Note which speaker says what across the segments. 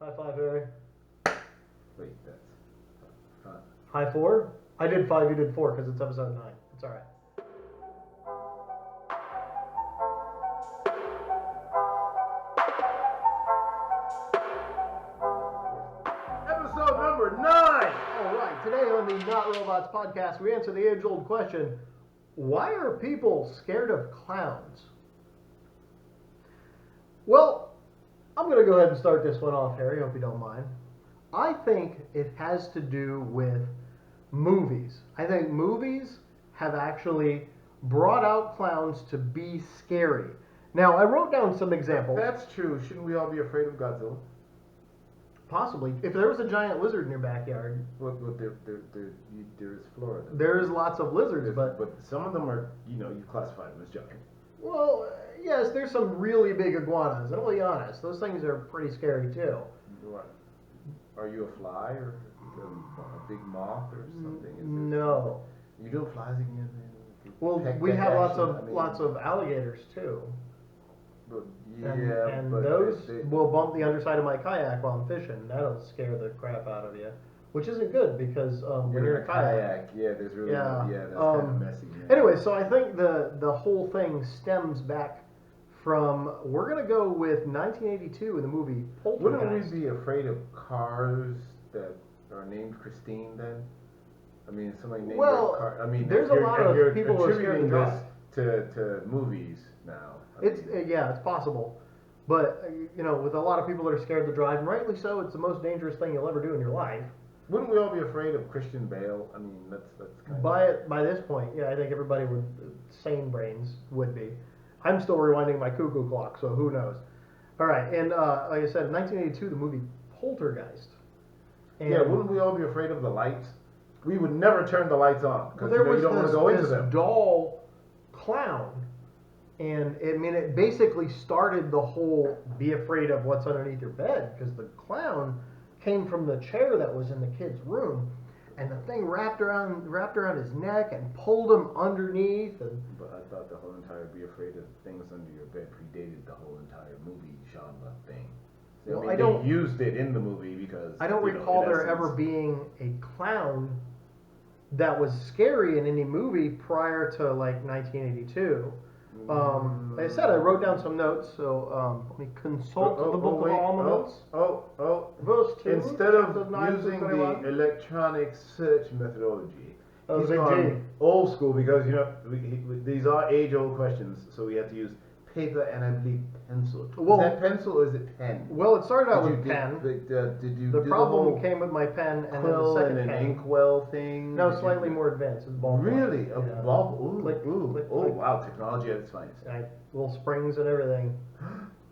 Speaker 1: High five, Harry.
Speaker 2: Wait, that's fun.
Speaker 1: High four? I did five, you did four because it's episode 9. It's alright.
Speaker 2: Episode number 9!
Speaker 1: Alright, today on the Not Robots podcast, we answer the age-old question, why are people scared of clowns? Well, I'm going to go ahead and start this one off, Harry. Hope you don't mind. I think it has to do with movies. I think movies have actually brought out clowns to be scary. Now, I wrote down some examples.
Speaker 2: That's true. Shouldn't we all be afraid of Godzilla?
Speaker 1: Possibly. If there was a giant lizard in your backyard.
Speaker 2: Well, there is Florida.
Speaker 1: There is lots of lizards, but
Speaker 2: some of them are, you classify them as giant.
Speaker 1: Well, yes, there's some really big iguanas, and I'll be honest, those things are pretty scary too.
Speaker 2: What? Are you a fly or a big moth or something?
Speaker 1: No.
Speaker 2: You do flies again?
Speaker 1: Well, we have lots of alligators too.
Speaker 2: But,
Speaker 1: and those will bump the underside of my kayak while I'm fishing. That'll scare the crap out of you, which isn't good because when you're in a kayak,
Speaker 2: there's really that's kind of messy. Man.
Speaker 1: Anyway, so I think the whole thing stems back from, we're gonna go with 1982 in the movie Poltergeist.
Speaker 2: Wouldn't we be afraid of cars that are named Christine then? I mean, somebody named their car. I mean,
Speaker 1: there's a lot of people who are scared to drive.
Speaker 2: To movies now.
Speaker 1: It's possible, but with a lot of people that are scared to drive, and rightly so. It's the most dangerous thing you'll ever do in your life.
Speaker 2: Wouldn't we all be afraid of Christian Bale? I mean, that's kind
Speaker 1: by this point, yeah, I think everybody with sane brains would be. I'm still rewinding my cuckoo clock, so who knows? All right, and like I said, in 1982, the movie Poltergeist. And
Speaker 2: wouldn't we all be afraid of the lights? We would never turn the lights on because you don't want to go into them.
Speaker 1: Doll clown, and it basically started the whole be afraid of what's underneath your bed, because the clown came from the chair that was in the kid's room, and the thing wrapped around his neck and pulled him underneath. And
Speaker 2: but I thought the whole entire be afraid of things under your bed predated the whole entire movie genre thing. So,
Speaker 1: well,
Speaker 2: they used it in the movie because
Speaker 1: I don't recall there ever being a clown that was scary in any movie prior to like 1982. Like I said, I wrote down some notes, so let me consult the book of all my notes. Verse 2.
Speaker 2: Instead of using the electronic search methodology, he's gone old school because these are age-old questions, so we have to use paper and I believe pencil. Is that pencil or is it pen?
Speaker 1: Well, it started out with pen. The problem came with my pen and then the second
Speaker 2: and
Speaker 1: pen.
Speaker 2: An inkwell thing.
Speaker 1: No, slightly more advanced. It's ball.
Speaker 2: Really? A ball? Ooh,
Speaker 1: click,
Speaker 2: click. Wow, technology at its finest.
Speaker 1: Little springs and everything.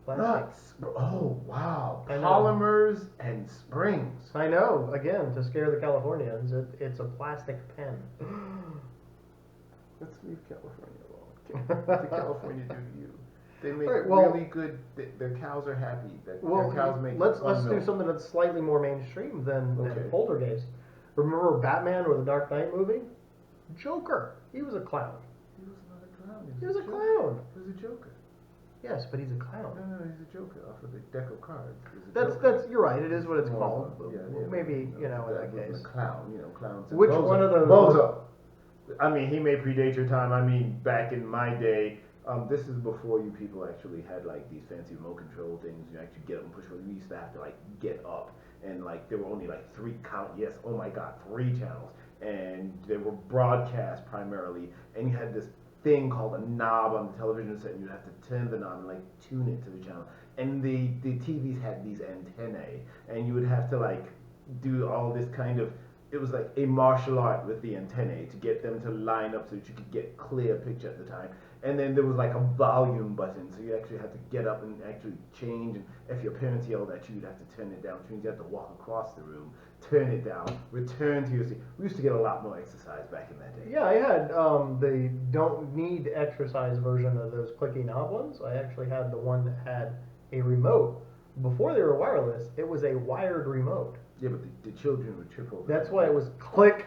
Speaker 2: Nuts. Oh, wow. Polymers and springs.
Speaker 1: I know. Again, to scare the Californians, it's a plastic pen.
Speaker 2: Let's leave California alone. What did California do to you? They make really good. Their cows are happy. Their cows make.
Speaker 1: Let's do something that's slightly more mainstream than Poltergeist. Remember Batman or the Dark Knight movie? Joker. He was a clown.
Speaker 2: He was not a clown.
Speaker 1: He was a clown.
Speaker 2: He was a Joker.
Speaker 1: Yes, but he's a clown.
Speaker 2: No, he's a Joker off of the deck of cards.
Speaker 1: That's you're right. It is what it's called. Maybe in that case.
Speaker 2: A clown. Clowns.
Speaker 1: Which one of those?
Speaker 2: Bozo. I mean, he may predate your time. I mean, back in my day. This is before you people actually had like these fancy remote control things. You actually get up and push. You used to have to like get up, and like there were only like 3 count. Yes, oh my God, 3 channels, and they were broadcast primarily. And you had this thing called a knob on the television set, and you'd have to turn the knob and like tune it to the channel. And the TVs had these antennae, and you would have to like do all this kind of. It was like a martial art with the antennae to get them to line up so that you could get clear picture at the time. And then there was like a volume button, so you actually had to get up and actually change. And if your parents yelled at you, you'd have to turn it down, which means you have to walk across the room, turn it down, return to your seat. We used to get a lot more exercise back in that day.
Speaker 1: Yeah, I had the don't need exercise version of those clicky knob ones. I actually had the one that had a remote. Before they were wireless, it was a wired remote.
Speaker 2: Yeah, but the children would trip over.
Speaker 1: That's why it was click,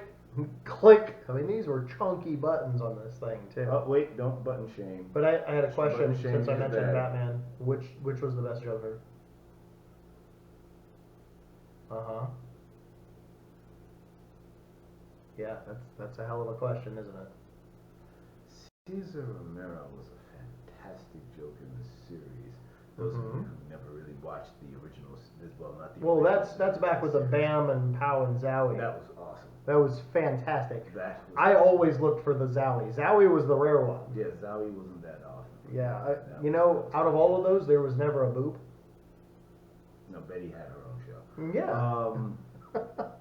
Speaker 1: click. I mean, these were chunky buttons on this thing too.
Speaker 2: Oh wait, don't button shame.
Speaker 1: But I had a question since I mentioned Batman. Which was the best Joker? Uh-huh. Yeah, that's a hell of a question, isn't it?
Speaker 2: Cesar Romero was a fantastic Joker in the series. Those of you who never really watched the originals, well, not the
Speaker 1: Well,
Speaker 2: originals,
Speaker 1: that's back with the
Speaker 2: series.
Speaker 1: Bam and Pow and Zowie.
Speaker 2: That was awesome.
Speaker 1: That was fantastic.
Speaker 2: That was
Speaker 1: I
Speaker 2: awesome.
Speaker 1: always looked for the Zowie. Zowie was the rare one.
Speaker 2: Yeah, Zowie wasn't that awesome.
Speaker 1: Yeah,
Speaker 2: That
Speaker 1: you
Speaker 2: was
Speaker 1: know,
Speaker 2: awesome.
Speaker 1: out of all of those, there was never a Boop.
Speaker 2: No, Betty had her own show.
Speaker 1: Yeah.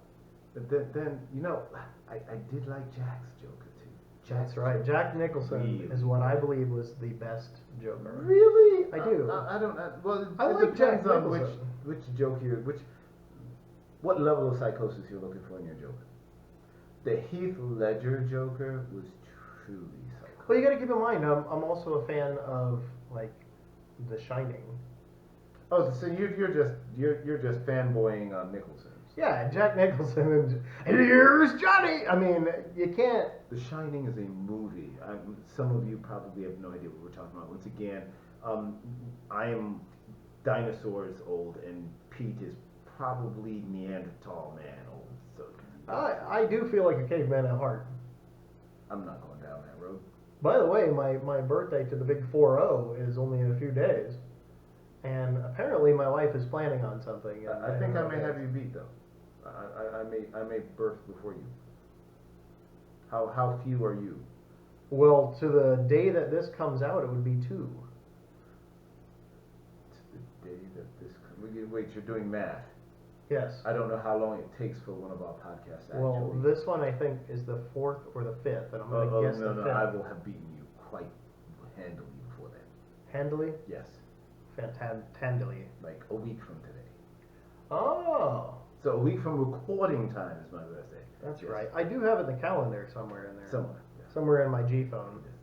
Speaker 2: But then you know, I did like Jack's Joker too.
Speaker 1: That's right. Jack Nicholson
Speaker 2: Really?
Speaker 1: is what I believe was the best Joker.
Speaker 2: Really?
Speaker 1: I do.
Speaker 2: I don't. Well,
Speaker 1: I
Speaker 2: it
Speaker 1: like Jack
Speaker 2: depends on
Speaker 1: Nicholson.
Speaker 2: which Joker, what level of psychosis you're looking for in your Joker. The Heath Ledger Joker was truly psychotic.
Speaker 1: Well, you got to keep in mind, I'm also a fan of like The Shining.
Speaker 2: Oh, so you're just fanboying on Nicholson.
Speaker 1: Yeah, Jack Nicholson and here's Johnny. I mean, you can't.
Speaker 2: The Shining is a movie. Some of you probably have no idea what we're talking about. Once again, I am dinosaurs old, and Pete is probably Neanderthal man old. So
Speaker 1: I do feel like a caveman at heart.
Speaker 2: I'm not going down that road.
Speaker 1: By the way, my birthday to the big 4-0 is only in a few days, and apparently my wife is planning on something. And
Speaker 2: I think I may have you beat though. I may birth before you. How few are you?
Speaker 1: Well, to the day that this comes out, it would be 2.
Speaker 2: It's the day that this. Wait, you're doing math.
Speaker 1: Yes.
Speaker 2: I don't know how long it takes for one of our podcasts. Actually.
Speaker 1: Well, this one I think is the 4th or the 5th, and I'm going to guess
Speaker 2: no,
Speaker 1: the
Speaker 2: no,
Speaker 1: 5th.
Speaker 2: I will have beaten you quite handily before then.
Speaker 1: Handily?
Speaker 2: Yes,
Speaker 1: Handily.
Speaker 2: like a week from today.
Speaker 1: Oh,
Speaker 2: So a week from recording time is my birthday.
Speaker 1: that's
Speaker 2: Yes.
Speaker 1: right. I do have it in the calendar somewhere in there.
Speaker 2: Somewhere. Yes.
Speaker 1: Somewhere in my G phone.
Speaker 2: Yes.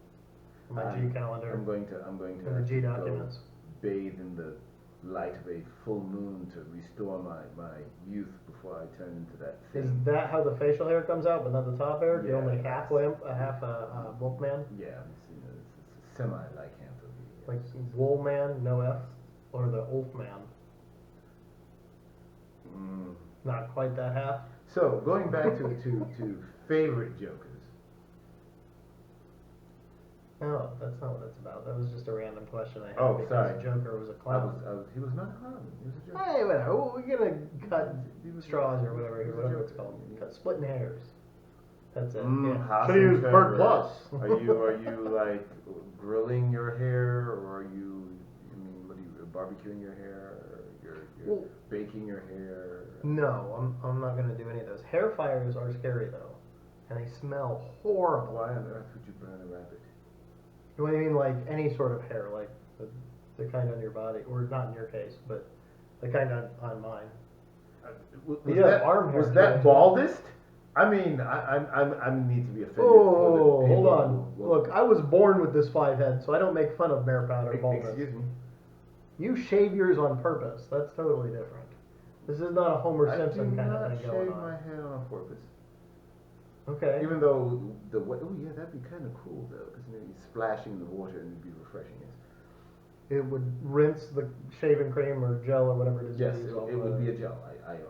Speaker 1: My G calendar.
Speaker 2: I'm going to
Speaker 1: in the G
Speaker 2: go
Speaker 1: documents.
Speaker 2: bathe in the light of a full moon to restore my youth before I turn into that
Speaker 1: Is
Speaker 2: thing.
Speaker 1: that how the facial hair comes out, but not the top hair? Do you
Speaker 2: Yeah,
Speaker 1: only
Speaker 2: yes.
Speaker 1: half wimp, half a wolf man?
Speaker 2: Yeah, it's semi-like Anthony.
Speaker 1: Like wool man, no F, or the wolf man? Not quite that half.
Speaker 2: So going back to favorite Jokers.
Speaker 1: No, that's not what it's about. That was just a random question I had
Speaker 2: Oh,
Speaker 1: because
Speaker 2: sorry.
Speaker 1: Joker was a clown.
Speaker 2: He was not a clown. He was a joker.
Speaker 1: Hey, whatever. We're gonna cut
Speaker 2: He was-
Speaker 1: straws or
Speaker 2: he
Speaker 1: whatever,
Speaker 2: was a
Speaker 1: whatever it's
Speaker 2: joker.
Speaker 1: called. Cut splitting hairs. That's it.
Speaker 2: Mm,
Speaker 1: Yeah.
Speaker 2: hot
Speaker 1: Should have
Speaker 2: and
Speaker 1: used Bird
Speaker 2: feathers.
Speaker 1: Plus.
Speaker 2: Are you like grilling your hair, or are you? I mean, what are you barbecuing your hair? Or you're
Speaker 1: Well-
Speaker 2: baking your hair?
Speaker 1: No, I'm not gonna do any of those. Hair fires are scary though, and they smell horrible.
Speaker 2: Why on earth would you burn a rabbit?
Speaker 1: What do you mean, like any sort of hair, like the kind on your body, or not in your case, but the kind on mine?
Speaker 2: Was
Speaker 1: Yeah,
Speaker 2: that,
Speaker 1: arm hair
Speaker 2: was that
Speaker 1: too.
Speaker 2: baldest? I mean, I need to be offended.
Speaker 1: Oh,
Speaker 2: for the people
Speaker 1: hold on.
Speaker 2: who-
Speaker 1: Look, I was born with this 5 head, so I don't make fun of bear powder baldness.
Speaker 2: Excuse me.
Speaker 1: You shave yours on purpose. That's totally different. This is not a Homer
Speaker 2: I
Speaker 1: Simpson
Speaker 2: do
Speaker 1: kind
Speaker 2: not
Speaker 1: of thing
Speaker 2: shave
Speaker 1: going
Speaker 2: my
Speaker 1: on.
Speaker 2: hair on purpose.
Speaker 1: Okay.
Speaker 2: Even though the way, oh yeah, that'd be kind of cool though, because you splashing the water and it'd be refreshing.
Speaker 1: It would rinse the shaving cream or gel or whatever it is.
Speaker 2: Yes,
Speaker 1: you use
Speaker 2: it
Speaker 1: off
Speaker 2: would
Speaker 1: of
Speaker 2: be
Speaker 1: it.
Speaker 2: a gel.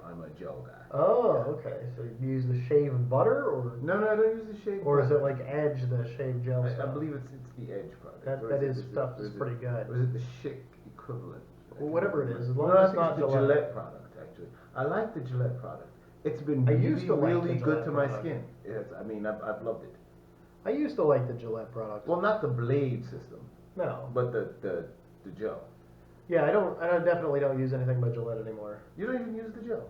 Speaker 2: I'm a gel guy.
Speaker 1: Oh, okay. So you use the shave butter, or
Speaker 2: No, I don't use the shave.
Speaker 1: is it
Speaker 2: butter.
Speaker 1: like Edge, the shave gel
Speaker 2: I
Speaker 1: stuff?
Speaker 2: believe it's the Edge product.
Speaker 1: That
Speaker 2: Or
Speaker 1: is
Speaker 2: it-
Speaker 1: stuff
Speaker 2: or
Speaker 1: that's
Speaker 2: it-
Speaker 1: pretty good.
Speaker 2: Or is it the Schick equivalent?
Speaker 1: Well, whatever it is, as long
Speaker 2: No,
Speaker 1: as
Speaker 2: I
Speaker 1: it's
Speaker 2: think
Speaker 1: not
Speaker 2: it's the
Speaker 1: Gillette.
Speaker 2: Gillette product actually. I like the Gillette product. It's been
Speaker 1: I
Speaker 2: really,
Speaker 1: used to like the
Speaker 2: really good
Speaker 1: Gillette
Speaker 2: to my
Speaker 1: product.
Speaker 2: skin. Yes, I mean I've loved it.
Speaker 1: I used to like the Gillette product.
Speaker 2: Well, not the blade system,
Speaker 1: No.
Speaker 2: but the gel.
Speaker 1: Yeah, I definitely don't use anything but Gillette anymore.
Speaker 2: You don't even use the gel.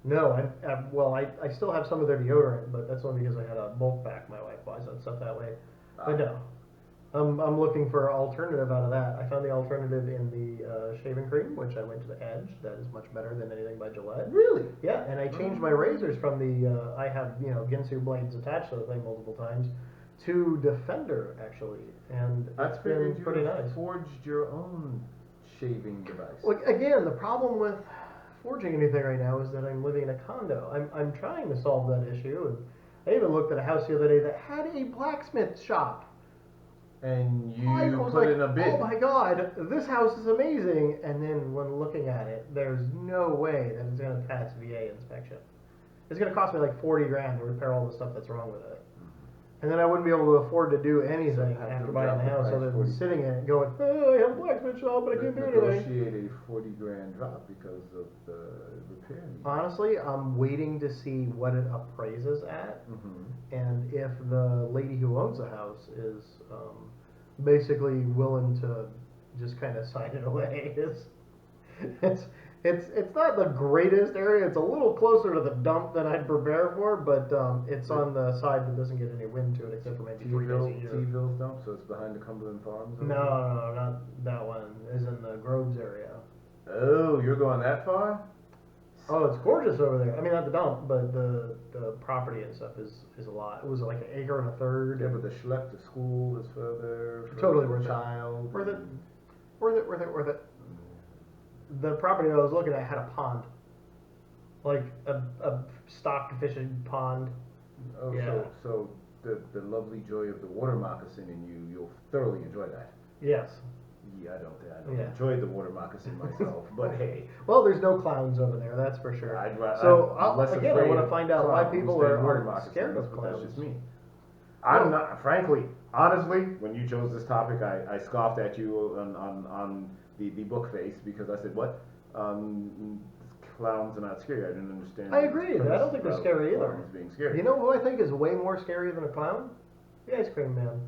Speaker 1: No, I still have some of their deodorant, but that's only because I had a bulk pack. My wife buys that stuff that way. But no, I'm looking for an alternative out of that. I found the alternative in the shaving cream, which I went to the Edge. That is much better than anything by Gillette.
Speaker 2: Really?
Speaker 1: Yeah, and I changed my razors from the I have Ginsu blades attached to the thing multiple times to Defender actually, and
Speaker 2: I
Speaker 1: it's
Speaker 2: figured
Speaker 1: been
Speaker 2: you
Speaker 1: pretty nice.
Speaker 2: forged your own shaving device.
Speaker 1: Well, again, the problem with forging anything right now is that I'm living in a condo. I'm trying to solve that issue, and I even looked at a house the other day that had a blacksmith shop.
Speaker 2: And
Speaker 1: I
Speaker 2: you
Speaker 1: was
Speaker 2: put
Speaker 1: like,
Speaker 2: in a bid.
Speaker 1: oh my god, this house is amazing. And then when looking at it, there's no way that it's going to pass VA inspection. It's going to cost me like 40 grand to repair all the stuff that's wrong with it. And then I wouldn't be able to afford to do anything
Speaker 2: So have
Speaker 1: after
Speaker 2: them
Speaker 1: buying
Speaker 2: drop
Speaker 1: the
Speaker 2: the
Speaker 1: house
Speaker 2: price
Speaker 1: other than
Speaker 2: 40.
Speaker 1: sitting in it going, oh, I have a blacksmith shop, but I can't do anything.
Speaker 2: Negotiate a 40 grand drop because of the repair needs.
Speaker 1: Honestly, I'm waiting to see what it appraises at. And if the lady who owns the house is basically willing to just kind of sign it away, it's it's not the greatest area. It's a little closer to the dump than I'd prepare for, but it's on the side that doesn't get any wind to it except for maybe 3 days a year.
Speaker 2: T-Ville's dump, so it's behind the Cumberland Farms?
Speaker 1: No, not that one. Is in the Groves area.
Speaker 2: Oh, you're going that far?
Speaker 1: Oh, it's gorgeous over there. I mean, not the dump, but the property and stuff is a lot. It was like an acre and a third.
Speaker 2: Yeah, but the schlep to school is further.
Speaker 1: Totally
Speaker 2: for
Speaker 1: worth
Speaker 2: the
Speaker 1: it.
Speaker 2: child.
Speaker 1: Worth it. Worth it. The property that I was looking at had a pond, like a stocked fishing pond.
Speaker 2: Oh,
Speaker 1: Yeah.
Speaker 2: so the lovely joy of the water moccasin in you'll thoroughly enjoy that.
Speaker 1: Yes.
Speaker 2: Yeah, I don't enjoy the water moccasin myself, but hey.
Speaker 1: Well, there's no clowns over there, that's for sure.
Speaker 2: I'm
Speaker 1: I
Speaker 2: less
Speaker 1: want
Speaker 2: afraid
Speaker 1: to
Speaker 2: of
Speaker 1: find out why
Speaker 2: clowns
Speaker 1: people
Speaker 2: than
Speaker 1: are
Speaker 2: water moccasins,
Speaker 1: scared of
Speaker 2: but
Speaker 1: clowns.
Speaker 2: That's just me. I'm not, frankly, honestly, when you chose this topic, I scoffed at you on the book face because I said, what? Clowns are not scary. I didn't understand.
Speaker 1: I agree. I don't think they're scary either.
Speaker 2: Clowns being scary.
Speaker 1: You know who I think is way more scary than a clown? The ice cream man.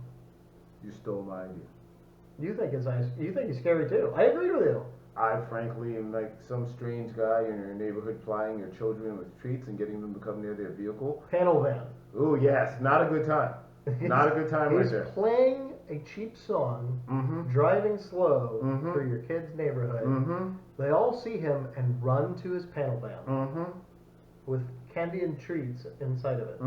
Speaker 2: You stole my idea.
Speaker 1: You think it's nice? You think he's scary too? I agree with you.
Speaker 2: I frankly am like some strange guy in your neighborhood plying your children with treats and getting them to come near their vehicle.
Speaker 1: Panel van.
Speaker 2: Ooh, yes, not a good time. Not a good time right there.
Speaker 1: He's playing a cheap song, driving slow through your kid's neighborhood. They all see him and run to his panel van with candy and treats inside of it.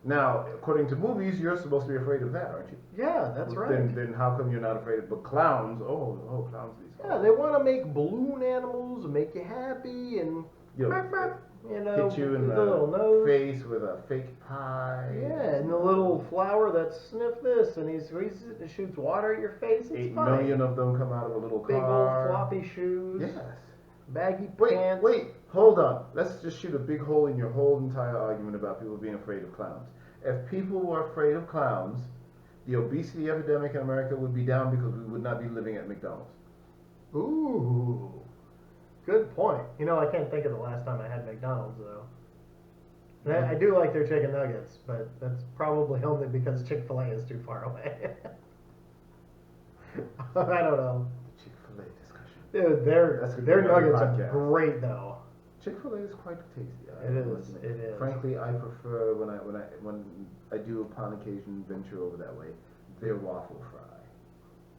Speaker 2: Now, according to movies, you're supposed to be afraid of that, aren't you?
Speaker 1: Yeah, that's right.
Speaker 2: Then how come you're not afraid of? But clowns, clowns.
Speaker 1: Yeah, they want to make balloon animals, make you happy, and
Speaker 2: hit you in the
Speaker 1: little nose.
Speaker 2: face with a fake pie.
Speaker 1: Yeah, and the little flower that sniff this, and he squeezes it and shoots water at your face. It's
Speaker 2: 8
Speaker 1: fine.
Speaker 2: million of them come out of a little car.
Speaker 1: Big old floppy shoes.
Speaker 2: Yes.
Speaker 1: Baggy pants.
Speaker 2: Wait, hold on. Let's just shoot a big hole in your whole entire argument about people being afraid of clowns. If people were afraid of clowns, the obesity epidemic in America would be down because we would not be living at McDonald's.
Speaker 1: Ooh, good point. You know, I can't think of the last time I had McDonald's though. And I do like their chicken nuggets, but that's probably only because Chick-fil-A is too far away. I don't know.
Speaker 2: Chick-fil-A discussion.
Speaker 1: Dude, their nuggets are great though.
Speaker 2: Chick-fil-A is quite tasty.
Speaker 1: It is.
Speaker 2: Frankly, I prefer when I do upon occasion venture over that way, their waffle fry.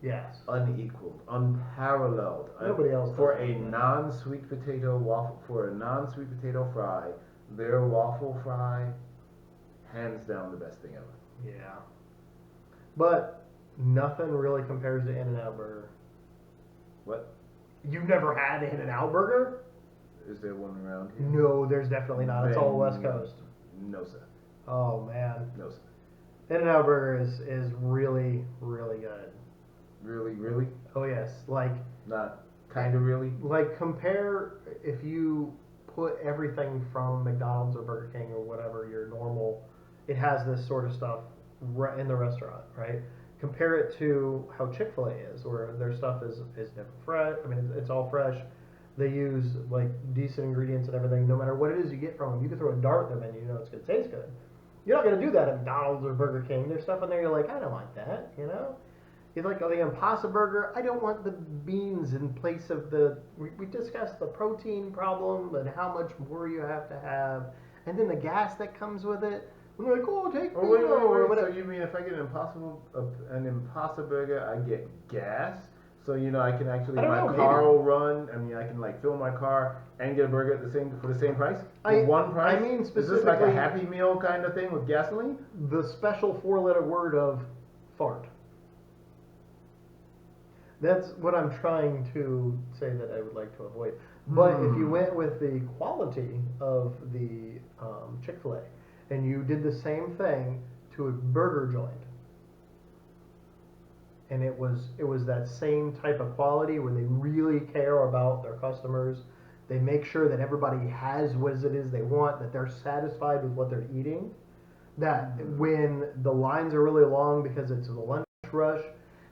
Speaker 1: Yes.
Speaker 2: Unequaled, unparalleled.
Speaker 1: Nobody else
Speaker 2: for
Speaker 1: does
Speaker 2: a
Speaker 1: that.
Speaker 2: non-sweet potato waffle, for a non-sweet potato fry, their waffle fry, hands down the best thing ever.
Speaker 1: Yeah. But nothing really compares to In-N-Out Burger.
Speaker 2: What?
Speaker 1: You've never had In-N-Out Burger?
Speaker 2: Is there one around here?
Speaker 1: No, there's definitely not. It's all West Coast.
Speaker 2: No, sir.
Speaker 1: Oh man.
Speaker 2: No, sir.
Speaker 1: In-N-Out Burger is really, really good.
Speaker 2: Really, really?
Speaker 1: Oh yes, like
Speaker 2: Not kind of really?
Speaker 1: like compare if you put everything from McDonald's or Burger King or whatever your normal, it has this sort of stuff in the restaurant, right? Compare it to how Chick-fil-A is, where their stuff is never fresh. I mean, it's all fresh. They use like decent ingredients and everything. No matter what it is you get from them, you can throw a dart in them and you know it's gonna taste good. You're not gonna do that at McDonald's or Burger King. There's stuff in there you're like, I don't want that, you know. You like the Impossible Burger. I don't want the beans in place of the. We discussed the protein problem and how much more you have to have, and then the gas that comes with it. We're like, oh, take
Speaker 2: Oh, wait. So you mean if I get an Impossible Burger, I get gas? So I can actually my car will run. I mean, I can like fill my car and get a burger at for the same price. For one price.
Speaker 1: I mean, specifically,
Speaker 2: is this like a Happy Meal kind of thing with gasoline?
Speaker 1: The special 4-letter word of fart. That's what I'm trying to say that I would like to avoid. But if you went with the quality of the Chick-fil-A and you did the same thing to a burger joint, and it was that same type of quality where they really care about their customers. They make sure that everybody has what it is they want, that they're satisfied with what they're eating. That when the lines are really long because it's the lunch rush,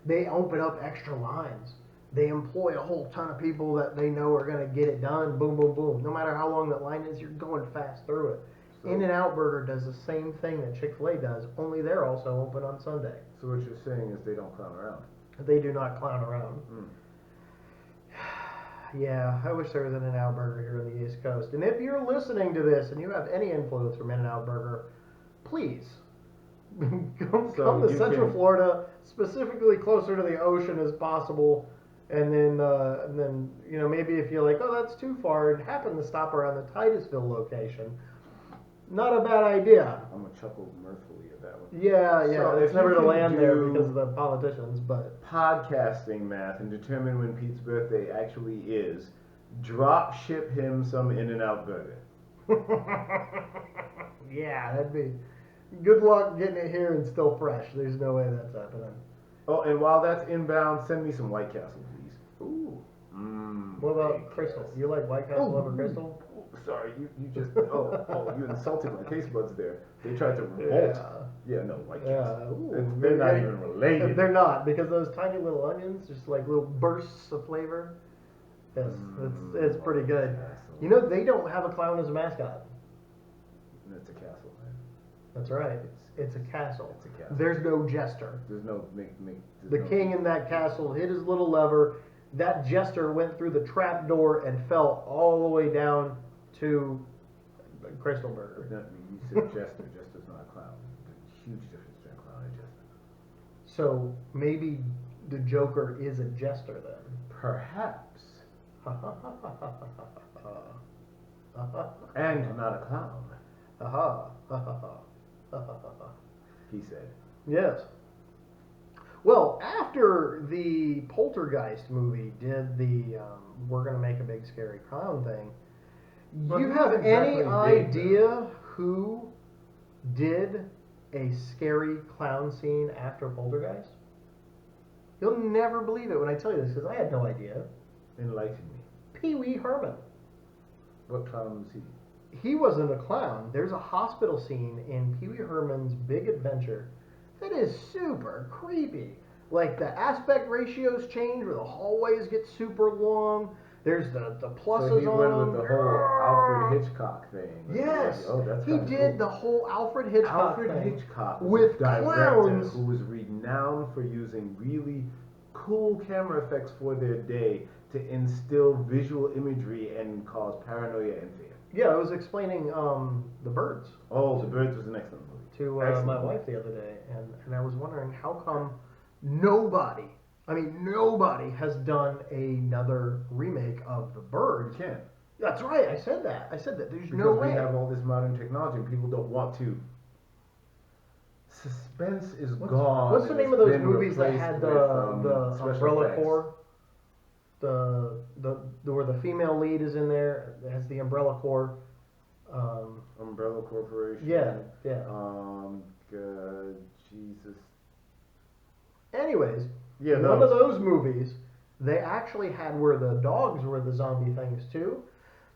Speaker 1: they open up extra lines. They employ a whole ton of people that they know are going to get it done. Boom, boom, boom. No matter how long that line is, you're going fast through it.
Speaker 2: So,
Speaker 1: In-N-Out Burger does the same thing that Chick-fil-A does, only they're also open on Sunday.
Speaker 2: so what you're saying is they don't clown around.
Speaker 1: They do not clown around.
Speaker 2: Mm.
Speaker 1: Yeah, I wish there was an In-N-Out Burger here on the East Coast. And if you're listening to this and you have any influence from In-N-Out Burger, please come to Central Florida, specifically closer to the ocean as possible. And then maybe if you're like, oh, that's too far, and happen to stop around the Titusville location, not a bad idea.
Speaker 2: I'm gonna chuckle mirthfully at that one.
Speaker 1: Yeah,
Speaker 2: So
Speaker 1: it's
Speaker 2: if
Speaker 1: never
Speaker 2: you
Speaker 1: to
Speaker 2: can
Speaker 1: land there
Speaker 2: do
Speaker 1: because of the politicians, but
Speaker 2: podcasting math and determine when Pete's birthday actually is, drop ship him some In-N-Out Burger.
Speaker 1: yeah, that'd be good luck getting it here and still fresh. There's no way that's happening.
Speaker 2: Oh, and while that's inbound, send me some White Castle, please.
Speaker 1: Ooh.
Speaker 2: Mmm.
Speaker 1: What about Crystal? You like White Castle over Crystal?
Speaker 2: Sorry, you just you insulted my taste buds there. They tried to revolt. Yeah, no, White Castle. They're not even related.
Speaker 1: They're not, because those tiny little onions, just like little bursts of flavor. Yes, it's pretty good.
Speaker 2: Castle.
Speaker 1: You know, they don't have a clown as a mascot.
Speaker 2: It's a castle, man.
Speaker 1: That's right. It's a castle.
Speaker 2: It's a castle.
Speaker 1: There's no jester.
Speaker 2: There's no
Speaker 1: The king in that castle hit his little lever. That jester went through the trap door and fell all the way down to Crystal Burger.
Speaker 2: No, you said jester. Jester's not a clown. There's a huge difference between a clown and a jester.
Speaker 1: So maybe the Joker is a jester then.
Speaker 2: Perhaps. And not a clown. He said.
Speaker 1: Yes. Well, after the Poltergeist movie did the we're going to make a big scary clown thing,
Speaker 2: But
Speaker 1: you
Speaker 2: who
Speaker 1: have
Speaker 2: exactly
Speaker 1: any
Speaker 2: did
Speaker 1: idea who did a scary clown scene after Poltergeist? You'll never believe it when I tell you this because I had no idea.
Speaker 2: Enlighten me.
Speaker 1: Pee Wee Herman.
Speaker 2: What clown was he?
Speaker 1: He wasn't a clown. There's a hospital scene in Pee Wee Herman's Big Adventure that is super creepy. Like the aspect ratios change where the hallways get super long. There's the pluses
Speaker 2: So he went
Speaker 1: on
Speaker 2: with
Speaker 1: them.
Speaker 2: the whole Alfred Hitchcock thing.
Speaker 1: Yes.
Speaker 2: Oh, that's
Speaker 1: he
Speaker 2: kinda
Speaker 1: did
Speaker 2: cool.
Speaker 1: the whole Alfred Hitchcock
Speaker 2: Alfred
Speaker 1: thing.
Speaker 2: Hitchcock was
Speaker 1: with
Speaker 2: a director
Speaker 1: clowns.
Speaker 2: who was renowned for using really cool camera effects for their day to instill visual imagery and cause paranoia and fear.
Speaker 1: Yeah, I was explaining The Birds
Speaker 2: Oh, The Birds was an excellent movie.
Speaker 1: to
Speaker 2: Excellent
Speaker 1: my
Speaker 2: movie.
Speaker 1: wife the other day, and I was wondering how come nobody has done another remake of The Birds.
Speaker 2: You can't.
Speaker 1: That's right, I said that. There's
Speaker 2: Because
Speaker 1: no way.
Speaker 2: we have all this modern technology and people don't want to. Suspense is gone.
Speaker 1: What's the
Speaker 2: and
Speaker 1: name of
Speaker 2: it's
Speaker 1: those
Speaker 2: been
Speaker 1: movies that
Speaker 2: replaced
Speaker 1: had
Speaker 2: with,
Speaker 1: the
Speaker 2: special
Speaker 1: Umbrella
Speaker 2: effects.
Speaker 1: Corps? The where the female lead is in there, it has the Umbrella Corps.
Speaker 2: Umbrella Corporation.
Speaker 1: Yeah.
Speaker 2: Jesus.
Speaker 1: Anyways,
Speaker 2: Yeah,
Speaker 1: one of those movies, they actually had where the dogs were the zombie things too.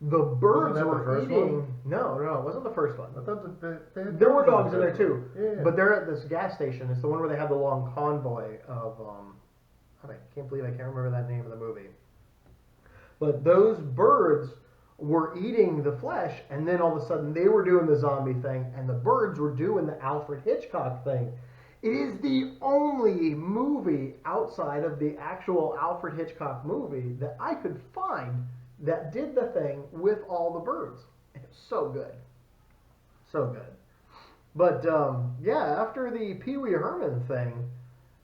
Speaker 1: The birds
Speaker 2: Wasn't that the
Speaker 1: were
Speaker 2: first
Speaker 1: eating.
Speaker 2: one?
Speaker 1: No, it wasn't the first one.
Speaker 2: I thought they had
Speaker 1: There were
Speaker 2: dogs
Speaker 1: dogs in there too.
Speaker 2: Yeah.
Speaker 1: But they're at this gas station. It's the one where they have the long convoy of. I can't believe I can't remember that name of the movie. But those birds were eating the flesh, and then all of a sudden they were doing the zombie thing, and the birds were doing the Alfred Hitchcock thing. It is the only movie outside of the actual Alfred Hitchcock movie that I could find that did the thing with all the birds. It's so good. So good. But, after the Pee Wee Herman thing,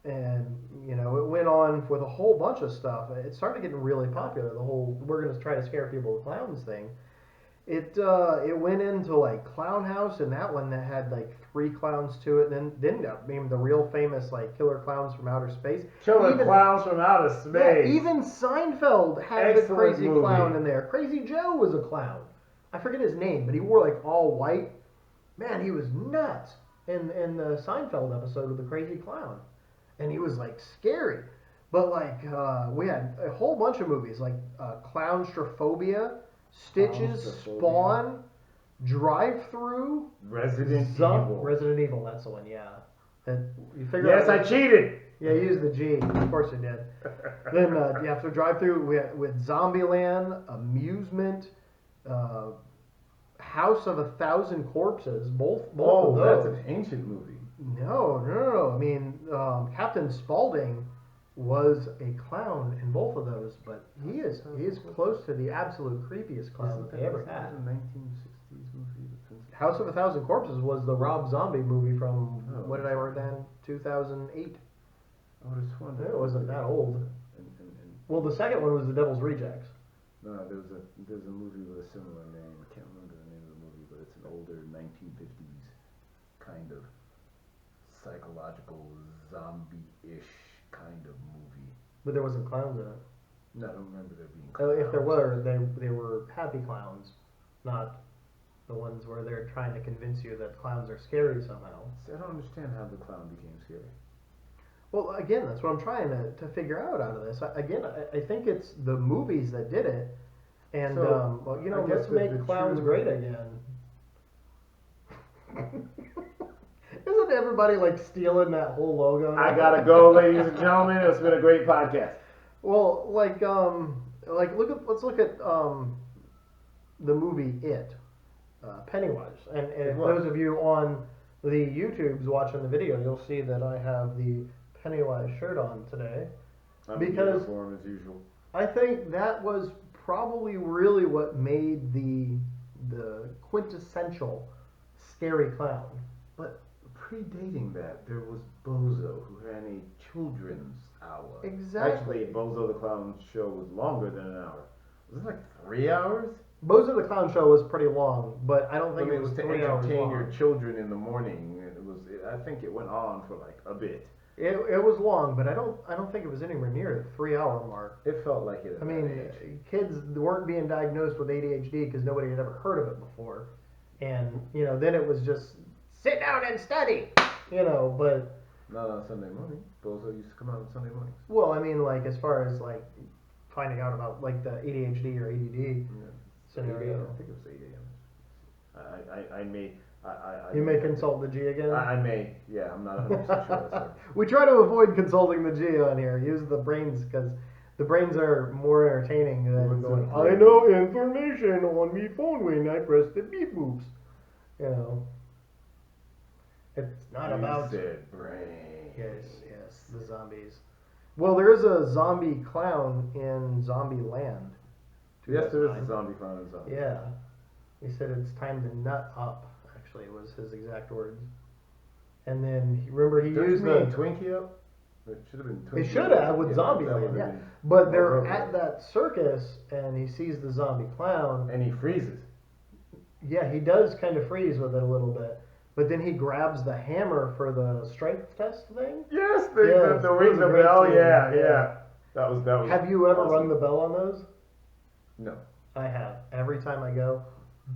Speaker 1: and, it went on with a whole bunch of stuff. It started getting really popular, the whole, we're going to try to scare people with clowns thing. It went into, like, Clown House, and that one that had, like, 3 clowns to it, and then the real famous, like, Killer Clowns from Outer Space.
Speaker 2: Clowns from Outer Space.
Speaker 1: Yeah, even Seinfeld had
Speaker 2: Excellent
Speaker 1: the crazy
Speaker 2: movie.
Speaker 1: clown in there. Crazy Joe was a clown. I forget his name, but he wore, like, all white. Man, he was nuts in the Seinfeld episode with the crazy clown. and he was like scary. But like we had a whole bunch of movies like Clownstrophobia, Stitches,
Speaker 2: Clownstrophobia.
Speaker 1: Spawn, Drive Through,
Speaker 2: Resident Evil.
Speaker 1: Resident Evil, that's the one, yeah. And you figure
Speaker 2: Yes,
Speaker 1: out
Speaker 2: I cheated.
Speaker 1: Yeah, you used the G. Of course you did. Then after Drive Through with Zombieland, Amusement, House of 1,000 Corpses, both
Speaker 2: Oh,
Speaker 1: of
Speaker 2: that's
Speaker 1: those.
Speaker 2: an ancient movie.
Speaker 1: No. I mean, Captain Spaulding was a clown in both of those, but he is close to the absolute creepiest clown that they ever had.
Speaker 2: A 1960s movie.
Speaker 1: House of 1,000 Corpses was the Rob Zombie movie from what did I write down? 2008.
Speaker 2: I would have sworn
Speaker 1: It wasn't that old. Well, the second one was The Devil's Rejects.
Speaker 2: No, there's a movie with a similar name. I can't remember the name of the movie, but it's an older 1950s kind of psychological zombie-ish kind of movie.
Speaker 1: But there wasn't clowns in it.
Speaker 2: No, I don't remember there being clowns.
Speaker 1: If there were, they were happy clowns, not the ones where they're trying to convince you that clowns are scary somehow.
Speaker 2: See, I don't understand how the clown became scary.
Speaker 1: Well, again, that's what I'm trying to figure out of this. I think it's the movies that did it. And,
Speaker 2: So,
Speaker 1: let's make clowns great again. Isn't everybody, like, stealing that whole logo?
Speaker 2: I gotta go, ladies and gentlemen. It's been a great podcast.
Speaker 1: Well, let's look at the movie It, Pennywise. And if those of you on the YouTubes watching the video, you'll see that I have the Pennywise shirt on today.
Speaker 2: I'm
Speaker 1: because
Speaker 2: in uniform as usual.
Speaker 1: I think that was probably really what made the quintessential scary clown.
Speaker 2: But predating that, there was Bozo, who ran a children's hour.
Speaker 1: Exactly.
Speaker 2: Actually, Bozo the Clown show was longer than an hour. Was it like 3 hours?
Speaker 1: Bozo the Clown Show was pretty long, but I don't think it was
Speaker 2: to
Speaker 1: 3 hours
Speaker 2: entertain
Speaker 1: long.
Speaker 2: your children in the morning. I think it went on for like a bit.
Speaker 1: It was long, but I don't think it was anywhere near the 3 hour mark.
Speaker 2: It felt like it.
Speaker 1: I mean, kids weren't being diagnosed with ADHD because nobody had ever heard of it before, and then it was just sit down and study, But
Speaker 2: not on Sunday morning. Bozo used to come out on Sunday mornings.
Speaker 1: well, I mean, like as far as like finding out about like the ADHD or ADD scenario.
Speaker 2: I think it was 8 a.m.
Speaker 1: You may consult the G again.
Speaker 2: I may. Yeah, I'm not 100% sure. So.
Speaker 1: We try to avoid consulting the G on here. Use the brains because the brains are more entertaining than going. I know information on me phone when I press the beep boops. It's not about.
Speaker 2: Said brain.
Speaker 1: Yes, the zombies. Well, there is a zombie clown in Zombieland.
Speaker 2: Yes, there is a zombie clown in Zombie.
Speaker 1: Yeah, he said it's time to nut up. Actually, was his exact words. And then remember he
Speaker 2: Don't
Speaker 1: used
Speaker 2: you
Speaker 1: the
Speaker 2: mean Twinkie up. It should have been Twinkie.
Speaker 1: They should have with Zombieland, yeah. But they're at that circus, and he sees the zombie clown,
Speaker 2: and he freezes.
Speaker 1: Yeah, he does kind of freeze with it a little bit, but then he grabs the hammer for the strength test thing.
Speaker 2: Yes, the ring the bell. Yeah. That was.
Speaker 1: Have you ever
Speaker 2: awesome.
Speaker 1: rung the bell on those?
Speaker 2: No.
Speaker 1: I have. Every time I go,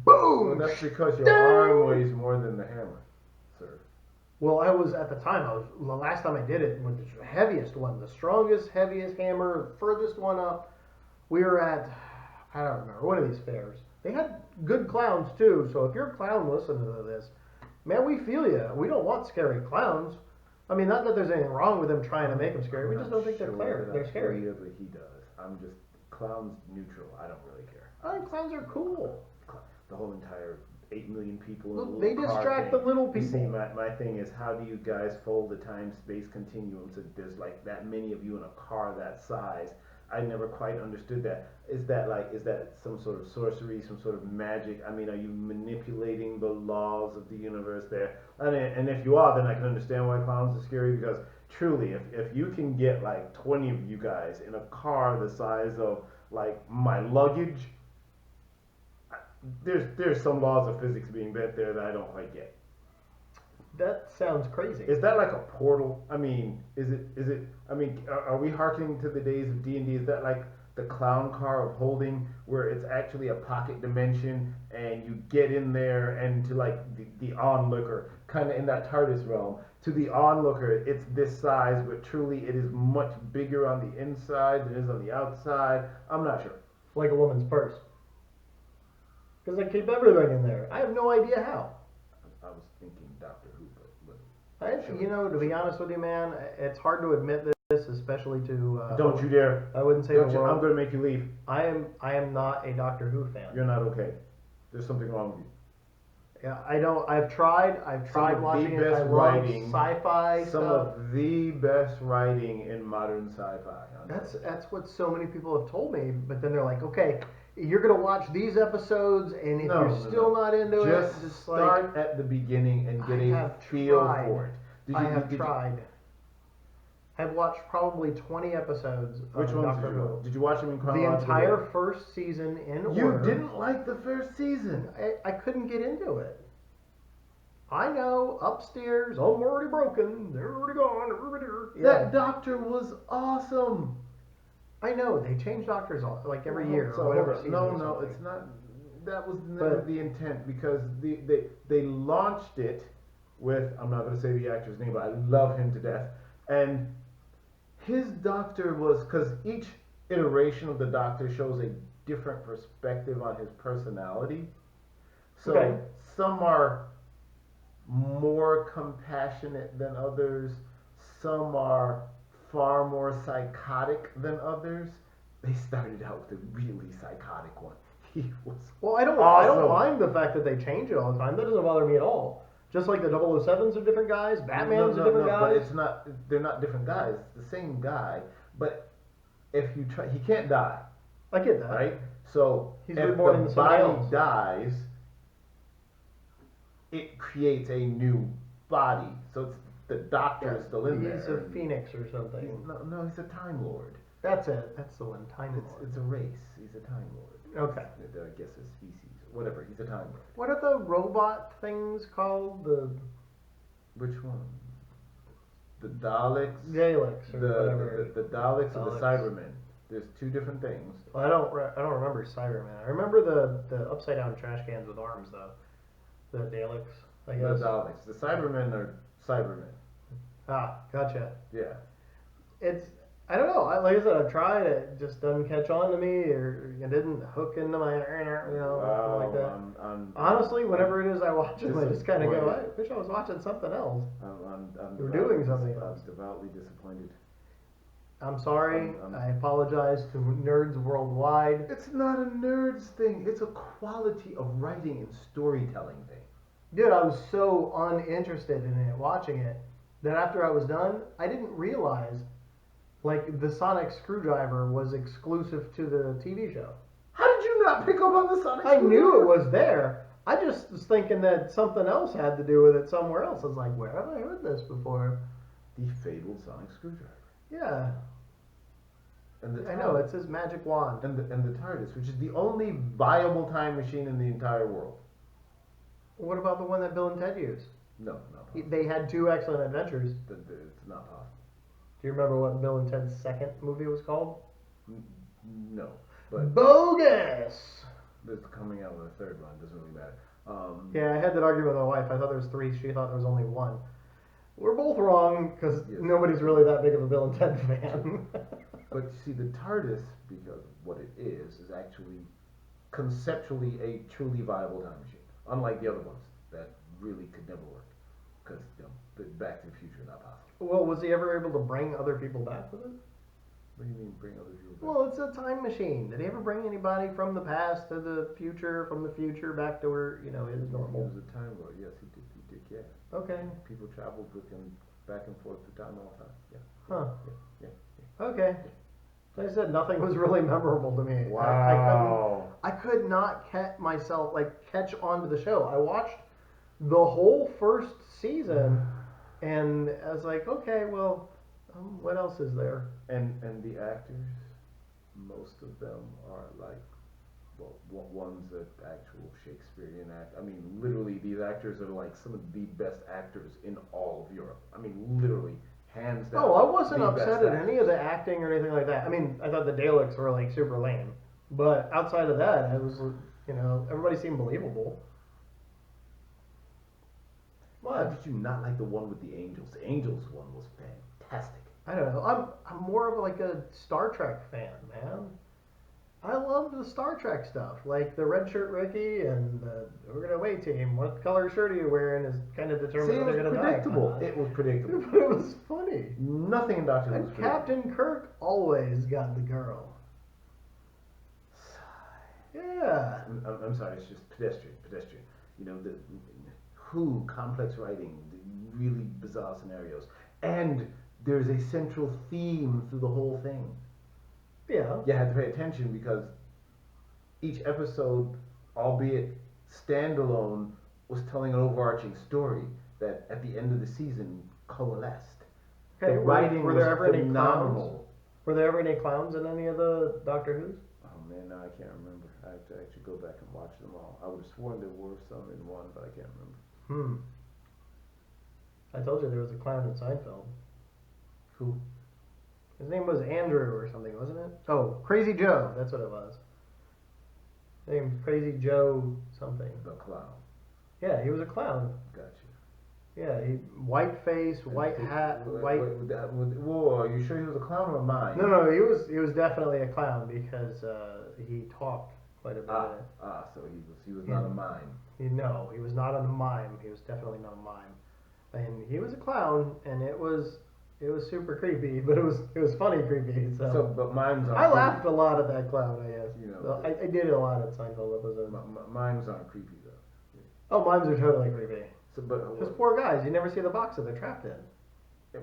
Speaker 1: boom.
Speaker 2: Well, that's because your arm weighs more than the hammer, sir.
Speaker 1: Well, I was at the time. The last time I did it with the heaviest one, the strongest, heaviest hammer, furthest one up. We were at, I don't remember, one of these fairs. They had good clowns too. So if you're a clown listening to this, man, we feel you. We don't want scary clowns. I mean, not that there's anything wrong with them trying to make them scary. We just don't think they're scary.
Speaker 2: But he does. I'm just clowns neutral. I don't really care.
Speaker 1: I think clowns are cool.
Speaker 2: The whole entire 8 million people. Look,
Speaker 1: they distract the little people.
Speaker 2: You see, my thing is, how do you guys fold the time-space continuum so there's like that many of you in a car that size? I never quite understood that. Is that some sort of sorcery, some sort of magic? I mean, are you manipulating the laws of the universe there? And if you are, then I can understand why clowns are scary, because truly, if you can get like 20 of you guys in a car the size of like my luggage, there's some laws of physics being bent there that I don't quite get.
Speaker 1: That sounds crazy.
Speaker 2: Is that like a portal? I mean, is it? I mean, are we harkening to the days of D&D? Is that like the clown car of holding, where it's actually a pocket dimension, and you get in there and to like the onlooker, kind of in that TARDIS realm, to the onlooker, it's this size, but truly it is much bigger on the inside than it is on the outside. I'm not sure.
Speaker 1: Like a woman's purse. Because they keep everything in there. I have no idea how.
Speaker 2: I was thinking Doctor Who, but
Speaker 1: You know, to be honest with you, man, it's hard to admit this, especially to.
Speaker 2: don't you dare!
Speaker 1: I wouldn't say
Speaker 2: Don't
Speaker 1: the
Speaker 2: you,
Speaker 1: world.
Speaker 2: I'm going to make you leave.
Speaker 1: I am not a Doctor Who fan.
Speaker 2: You're not okay. There's something wrong with you.
Speaker 1: Yeah, I don't. I've tried watching it. I love
Speaker 2: writing,
Speaker 1: sci-fi
Speaker 2: some
Speaker 1: stuff.
Speaker 2: of the best writing in modern sci-fi.
Speaker 1: That's what so many people have told me. But then they're like, okay, you're gonna watch these episodes, and if you're still not into it, just
Speaker 2: start at the beginning and get a feel for it.
Speaker 1: I have tried. I've watched probably 20 episodes of
Speaker 2: Which ones
Speaker 1: Doctor Who.
Speaker 2: did you watch them in
Speaker 1: The
Speaker 2: chronological
Speaker 1: entire
Speaker 2: order?
Speaker 1: first season in
Speaker 2: You
Speaker 1: order.
Speaker 2: didn't like the first season.
Speaker 1: I couldn't get into it. I know, upstairs, I'm already broken. They're already gone. Yeah.
Speaker 2: That doctor was awesome.
Speaker 1: I know, they change doctors like every year
Speaker 2: So,
Speaker 1: or whatever
Speaker 2: hold on.
Speaker 1: season.
Speaker 2: No,
Speaker 1: or
Speaker 2: no,
Speaker 1: something.
Speaker 2: it's not. That was never the intent because they launched it with, I'm not going to say the actor's name, but I love him to death. And his doctor was, because each iteration of the doctor shows a different perspective on his personality. So some are more compassionate than others, some are far more psychotic than others. They started out with a really psychotic one. He was
Speaker 1: Well, I don't mind the fact that they change it all the time. That doesn't bother me at all. Just like the 007s are different guys, Batman's a different guy.
Speaker 2: But it's not. They're not different guys. It's the same guy. But if you try, he can't die.
Speaker 1: I get that.
Speaker 2: Right. So
Speaker 1: He's
Speaker 2: if
Speaker 1: reborn
Speaker 2: the
Speaker 1: into somebody
Speaker 2: body
Speaker 1: else.
Speaker 2: dies, it creates a new body. So it's the doctor is still in there.
Speaker 1: He's a phoenix or something.
Speaker 2: No, he's a time lord.
Speaker 1: That's it. That's the one. Time Lord.
Speaker 2: It's a race. He's a time lord.
Speaker 1: Okay.
Speaker 2: I guess a species. Whatever. He's a time lord.
Speaker 1: What are the robot things called? The
Speaker 2: Which one? The Daleks.
Speaker 1: Daleks or whatever.
Speaker 2: The Daleks or the
Speaker 1: Daleks.
Speaker 2: Cybermen. There's two different things.
Speaker 1: Well, I don't remember Cyberman. I remember the upside down trash cans with arms though. The Daleks, I guess.
Speaker 2: The Daleks. The Cybermen are Cybermen.
Speaker 1: Ah, gotcha.
Speaker 2: Yeah.
Speaker 1: It's I don't know. Like I said, I've tried it. Just doesn't catch on to me, or it didn't hook into my, something like that. Honestly, whenever it is I watch it, I just kind of go, I wish I was watching something else. We're doing something else.
Speaker 2: I'm devoutly disappointed.
Speaker 1: I'm sorry. I apologize to nerds worldwide.
Speaker 2: It's not a nerds thing. It's a quality of writing and storytelling thing.
Speaker 1: Dude, I was so uninterested in it, watching it, that after I was done, I didn't realize, like, the sonic screwdriver was exclusive to the TV show.
Speaker 2: How did you not pick up on the sonic screwdriver?
Speaker 1: I knew it was there. I just was thinking that something else had to do with it somewhere else. I was like, where have I heard this before?
Speaker 2: The fabled sonic screwdriver.
Speaker 1: Yeah.
Speaker 2: And the
Speaker 1: I know, it's his magic wand.
Speaker 2: And the TARDIS, which is the only viable time machine in the entire world.
Speaker 1: What about the one that Bill and Ted used?
Speaker 2: No, not possible.
Speaker 1: They had two excellent adventures.
Speaker 2: It's not possible.
Speaker 1: Do you remember what Bill and Ted's second movie was called?
Speaker 2: No, but
Speaker 1: Bogus!
Speaker 2: it's coming out with a third one. Doesn't really matter.
Speaker 1: Yeah, I had that argument with my wife. I thought there was three. She thought there was only one. We're both wrong because nobody's really that big of a Bill and Ted fan.
Speaker 2: But you see, the TARDIS, because what it is actually conceptually a truly viable time machine. Unlike the other ones that really could never work, because the Back to the Future not possible.
Speaker 1: Well, was he ever able to bring other people back with it?
Speaker 2: What do you mean bring other people back?
Speaker 1: Well, it's a time machine. Did he ever bring anybody from the past to the future, from the future back to where is normal?
Speaker 2: He was a time lord. Yes, he did. He did. Yeah.
Speaker 1: Okay.
Speaker 2: People traveled with him back and forth through time all the time. Yeah.
Speaker 1: Huh.
Speaker 2: Yeah.
Speaker 1: Okay. Like I said, nothing was really memorable to me.
Speaker 2: Wow.
Speaker 1: I could not catch on to the show. I watched the whole first season, and I was like, okay, well, what else is there?
Speaker 2: And the actors, most of them are like, one's an actual Shakespearean act. I mean, literally, these actors are like some of the best actors in all of Europe. I mean, literally. Hands down.
Speaker 1: Oh, I wasn't upset at
Speaker 2: actors.
Speaker 1: any of the acting or anything like that. I mean, I thought the Daleks were like super lame, but outside of that, it was everybody seemed believable.
Speaker 2: How
Speaker 1: What?
Speaker 2: did you not like the one with the angels? The angels one was fantastic.
Speaker 1: I don't know. I'm more of like a Star Trek fan, man. I love the Star Trek stuff, like the red shirt Ricky and the we're gonna away team. What color shirt are you wearing is kind of
Speaker 2: See,
Speaker 1: determined
Speaker 2: it
Speaker 1: whether
Speaker 2: was
Speaker 1: you're gonna die.
Speaker 2: predictable. It was predictable.
Speaker 1: But it was funny.
Speaker 2: Nothing in Doctor Who was
Speaker 1: And
Speaker 2: predictable.
Speaker 1: Captain Kirk always got the girl. Yeah.
Speaker 2: I'm sorry, it's just pedestrian. You know, the Who, complex writing, the really bizarre scenarios. And there's a central theme through the whole thing.
Speaker 1: Yeah.
Speaker 2: You had to pay attention because each episode, albeit standalone, was telling an overarching story that at the end of the season coalesced.
Speaker 1: Okay,
Speaker 2: The writing
Speaker 1: were there
Speaker 2: was
Speaker 1: ever any
Speaker 2: phenomenal.
Speaker 1: clowns? Were there ever any clowns in any of the Doctor Who's?
Speaker 2: Oh man, no, I can't remember. I have to actually go back and watch them all. I would have sworn there were some in one, but I can't remember.
Speaker 1: I told you there was a clown in Seinfeld.
Speaker 2: Who?
Speaker 1: His name was Andrew or something, wasn't it? Oh, Crazy Joe. That's what it was. His name's Crazy Joe something.
Speaker 2: The clown.
Speaker 1: Yeah, he was a clown.
Speaker 2: Gotcha.
Speaker 1: Yeah, white face, white hat, white.
Speaker 2: Whoa, are you sure he was a clown or mine?
Speaker 1: No, he was definitely a clown because he talked quite a bit.
Speaker 2: So he was not a mime.
Speaker 1: No, he was not a mime. He was definitely not a mime, and he was a clown, and it was super creepy, but it was funny creepy. So
Speaker 2: But mimes aren't.
Speaker 1: I laughed a lot at that clown. I guess.
Speaker 2: You know,
Speaker 1: I did a lot at Seinfeld episodes.
Speaker 2: Mimes aren't creepy though.
Speaker 1: Oh, mimes are totally creepy.
Speaker 2: So,
Speaker 1: Those poor guys. You never see the box that they're trapped in.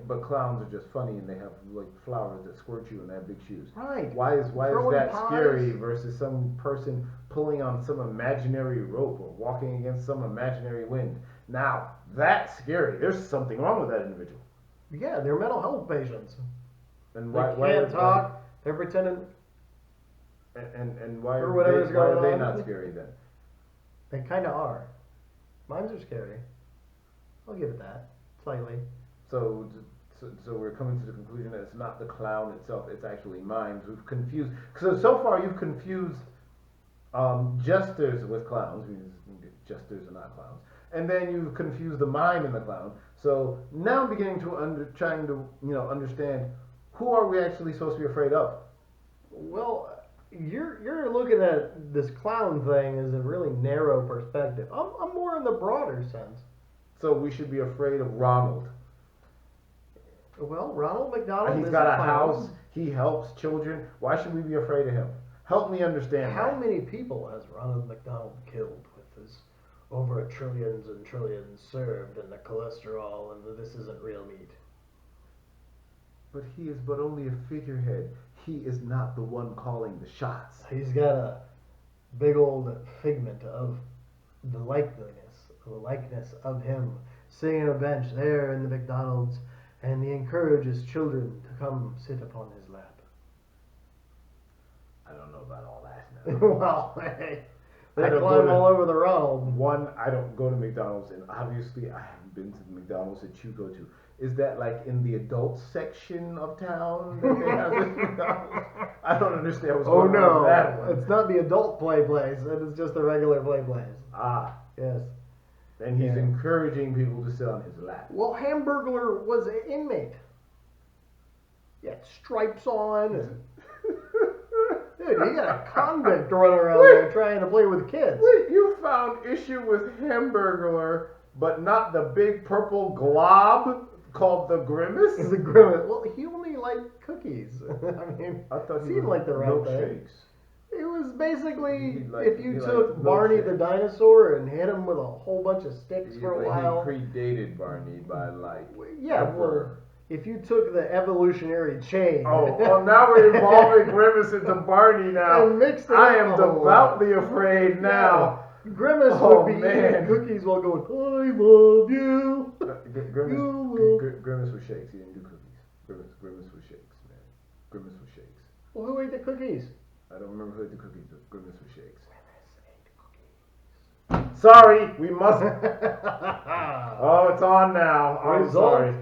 Speaker 2: But clowns are just funny, and they have like flowers that squirt you, and they have big shoes.
Speaker 1: Right.
Speaker 2: Why is
Speaker 1: Throwing
Speaker 2: that
Speaker 1: pies.
Speaker 2: scary versus some person pulling on some imaginary rope or walking against some imaginary wind? Now that's scary. There's something wrong with that individual.
Speaker 1: Yeah, they're mental health patients.
Speaker 2: And
Speaker 1: They can't talk. They're pretending.
Speaker 2: And why
Speaker 1: Or
Speaker 2: are
Speaker 1: whatever's
Speaker 2: they, why
Speaker 1: going
Speaker 2: are they
Speaker 1: on.
Speaker 2: not scary then?
Speaker 1: They kind of are. Mimes are scary. I'll give it that. Slightly.
Speaker 2: So we're coming to the conclusion that it's not the clown itself; it's actually mimes. We've confused. So far you've confused jesters with clowns. Because jesters are not clowns. And then you've confused the mime and the clown. So now I'm beginning to trying to understand who are we actually supposed to be afraid of?
Speaker 1: Well, you're looking at this clown thing as a really narrow perspective. I'm more in the broader sense.
Speaker 2: So we should be afraid of Ronald.
Speaker 1: Well, Ronald McDonald
Speaker 2: He's
Speaker 1: is
Speaker 2: got a
Speaker 1: clown.
Speaker 2: house. He helps children. Why should we be afraid of him? Help me understand.
Speaker 1: How
Speaker 2: that.
Speaker 1: many people has Ronald McDonald killed with his over trillions and trillions served and the cholesterol and this isn't real meat?
Speaker 2: But he is but only a figurehead. He is not the one calling the shots.
Speaker 1: He's got a big old figment of the likeness of him sitting on a bench there in the McDonald's, and he encourages children to come sit upon his lap.
Speaker 2: I don't know about all that now.
Speaker 1: Well, hey, they
Speaker 2: I don't
Speaker 1: climb
Speaker 2: go to-
Speaker 1: all over the Ronald.
Speaker 2: One, I don't go to McDonald's, and obviously I haven't been to the McDonald's that you go to. Is that like in the adult section of town that they have this McDonald's? I don't understand what's
Speaker 1: Oh
Speaker 2: going on with that
Speaker 1: no,
Speaker 2: one.
Speaker 1: it's not the adult play place. It is just the regular play place.
Speaker 2: Ah,
Speaker 1: Yes.
Speaker 2: and he's
Speaker 1: Yeah.
Speaker 2: encouraging people to sit on his lap.
Speaker 1: Well, Hamburglar was an inmate. He had stripes on. And, dude, he got a convict running around there trying to play with kids.
Speaker 2: Wait, you found issue with Hamburglar, but not the big purple glob called the Grimace?
Speaker 1: The Grimace. Well, he only liked cookies. I mean,
Speaker 2: I thought he
Speaker 1: seemed
Speaker 2: was
Speaker 1: like the right thing.
Speaker 2: milkshakes.
Speaker 1: It was basically
Speaker 2: He liked-
Speaker 1: if you
Speaker 2: he
Speaker 1: took
Speaker 2: liked
Speaker 1: Barney the
Speaker 2: milkshake.
Speaker 1: dinosaur and hit him with a whole bunch of sticks for a
Speaker 2: But
Speaker 1: while.
Speaker 2: he predated Barney by like
Speaker 1: Yeah, well,
Speaker 2: ever.
Speaker 1: if you took the evolutionary chain.
Speaker 2: Oh, now we're evolving Grimace into Barney now.
Speaker 1: And mixed it
Speaker 2: I
Speaker 1: up
Speaker 2: am
Speaker 1: a whole
Speaker 2: devoutly afraid now.
Speaker 1: Grimace
Speaker 2: Oh,
Speaker 1: would be
Speaker 2: man.
Speaker 1: eating cookies while going, I love you.
Speaker 2: Grimace was shakes. He didn't do cookies. Grimace was shakes, man. Grimace was shakes.
Speaker 1: Well, who ate the cookies?
Speaker 2: I don't remember who ate the cookies, but Grimace was shakes. Sorry, we must. Oh, it's on now. I'm
Speaker 1: Result.
Speaker 2: sorry.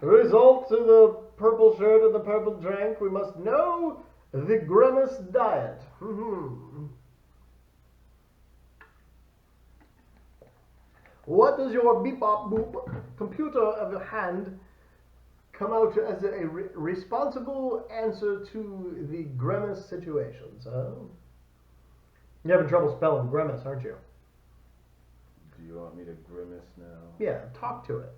Speaker 1: Result to the purple shirt and the purple drink, we must know the Grimace diet. What does your beep bop boop computer of your hand come out as a responsible answer to the grimace situations? You're having trouble spelling grimace, aren't you?
Speaker 2: Do you want me to grimace now?
Speaker 1: Yeah, talk to it.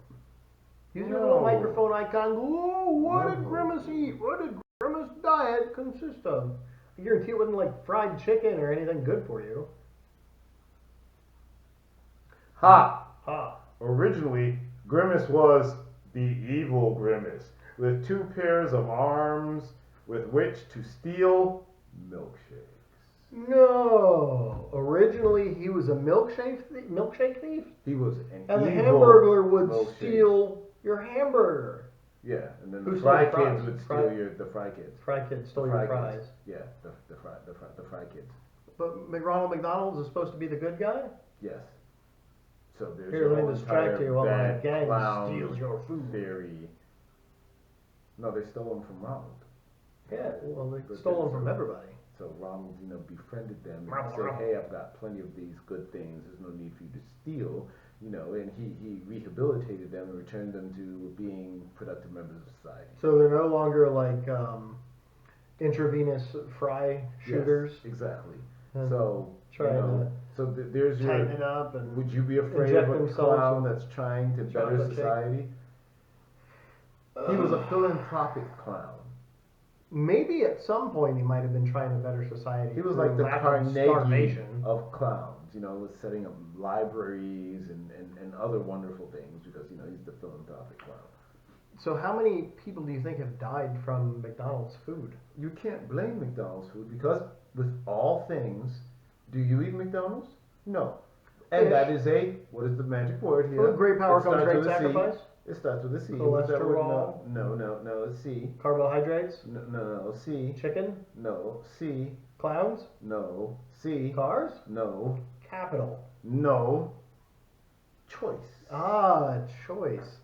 Speaker 1: Use your little microphone icon. Whoa, what did Grimace eat? What did Grimace diet consist of? I guarantee it wasn't like fried chicken or anything good for you.
Speaker 2: Ha!
Speaker 1: Ha.
Speaker 2: Originally, Grimace was the evil Grimace, with 2 pairs of arms with which to steal milkshakes.
Speaker 1: No. Originally, he was a milkshake thief?
Speaker 2: He was an
Speaker 1: and
Speaker 2: evil
Speaker 1: the Hamburglar would
Speaker 2: milkshake.
Speaker 1: Steal your hamburger.
Speaker 2: Yeah, and then
Speaker 1: Who
Speaker 2: the
Speaker 1: stole
Speaker 2: Fry
Speaker 1: the fries?
Speaker 2: Kids would
Speaker 1: Fry-
Speaker 2: steal the Fry Kids.
Speaker 1: Fry Kids stole
Speaker 2: The
Speaker 1: your
Speaker 2: Fry
Speaker 1: fries.
Speaker 2: Kids. Yeah, the Fry Kids.
Speaker 1: But McDonald's is supposed to be the good guy?
Speaker 2: Yes. So there's
Speaker 1: Here,
Speaker 2: your
Speaker 1: let
Speaker 2: whole
Speaker 1: me distract
Speaker 2: entire
Speaker 1: you while my
Speaker 2: bad
Speaker 1: gang
Speaker 2: clown
Speaker 1: steals your food.
Speaker 2: theory. No, they stole them from Ronald.
Speaker 1: Yeah, well, they
Speaker 2: But
Speaker 1: stole them
Speaker 2: then-
Speaker 1: from everybody.
Speaker 2: So Ronald, befriended them and
Speaker 1: Ronald,
Speaker 2: said,
Speaker 1: Ronald.
Speaker 2: "Hey, I've got plenty of these good things. There's no need for you to steal." And he rehabilitated them and returned them to being productive members of society.
Speaker 1: So they're no longer like intravenous fry shooters.
Speaker 2: Yes, exactly.
Speaker 1: And
Speaker 2: So
Speaker 1: trying to
Speaker 2: there's your.
Speaker 1: tighten it up and
Speaker 2: Would you be afraid
Speaker 1: inject
Speaker 2: of a
Speaker 1: themselves
Speaker 2: clown
Speaker 1: with
Speaker 2: that's trying to better
Speaker 1: chocolate shake?
Speaker 2: society? He was a philanthropic clown.
Speaker 1: Maybe at some point he might have been trying to better society.
Speaker 2: He was
Speaker 1: through
Speaker 2: like the
Speaker 1: lack of
Speaker 2: Carnegie
Speaker 1: starvation.
Speaker 2: of clowns, with setting up libraries and other wonderful things because, he's the philanthropic clown.
Speaker 1: So how many people do you think have died from McDonald's food?
Speaker 2: You can't blame McDonald's food because with all things, do you eat McDonald's? No. And
Speaker 1: Ish.
Speaker 2: that is what is the magic word here?
Speaker 1: With great power
Speaker 2: It
Speaker 1: comes
Speaker 2: starts
Speaker 1: great
Speaker 2: with a C.
Speaker 1: sacrifice.
Speaker 2: It starts with a C. What's that word?
Speaker 1: Cholesterol.
Speaker 2: No, C.
Speaker 1: Carbohydrates.
Speaker 2: No, C.
Speaker 1: Chicken.
Speaker 2: No, C.
Speaker 1: Clowns.
Speaker 2: No, C.
Speaker 1: Cars.
Speaker 2: No,
Speaker 1: Capital.
Speaker 2: no. Choice.
Speaker 1: Choice.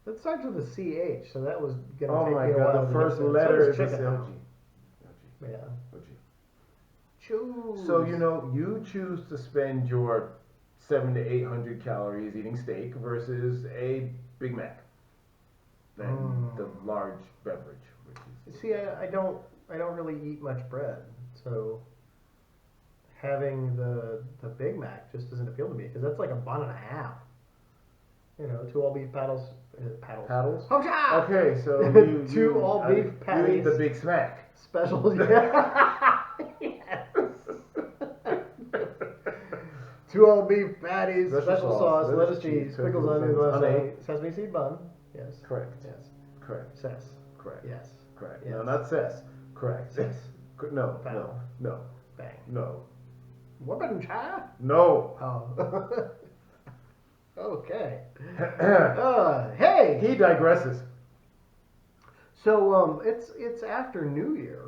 Speaker 1: That starts with a CH, so that was gonna
Speaker 2: Oh
Speaker 1: take
Speaker 2: my
Speaker 1: me a while
Speaker 2: God,
Speaker 1: to
Speaker 2: the
Speaker 1: get
Speaker 2: first
Speaker 1: to.
Speaker 2: letter
Speaker 1: So
Speaker 2: is
Speaker 1: does
Speaker 2: a
Speaker 1: chicken.
Speaker 2: OG.
Speaker 1: Yeah.
Speaker 2: OG.
Speaker 1: Choose.
Speaker 2: So you choose to spend your 700 to 800 calories eating steak versus a Big Mac and the large beverage. Which is
Speaker 1: See, I don't really eat much bread, so having the Big Mac just doesn't appeal to me because that's like a bun and a half. 2 all beef paddles.
Speaker 2: paddles.
Speaker 1: Hop-cha!
Speaker 2: Okay, so
Speaker 1: Two all beef
Speaker 2: you eat
Speaker 1: patties.
Speaker 2: the Big Smack.
Speaker 1: Special, yeah. Yes. 2 all beef patties, special sauce, lettuce, cheese, pickles, onions, sesame seed bun. Yes.
Speaker 2: Correct.
Speaker 1: Yes.
Speaker 2: Correct.
Speaker 1: Cess.
Speaker 2: Correct.
Speaker 1: Yes.
Speaker 2: Correct.
Speaker 1: Yes.
Speaker 2: No, not cess. Correct.
Speaker 1: Cess.
Speaker 2: No.
Speaker 1: Foul.
Speaker 2: No.
Speaker 1: Bang.
Speaker 2: No.
Speaker 1: Whoopin' cha?
Speaker 2: No.
Speaker 1: Oh. Okay. Hey.
Speaker 2: He digresses.
Speaker 1: So it's after New Year.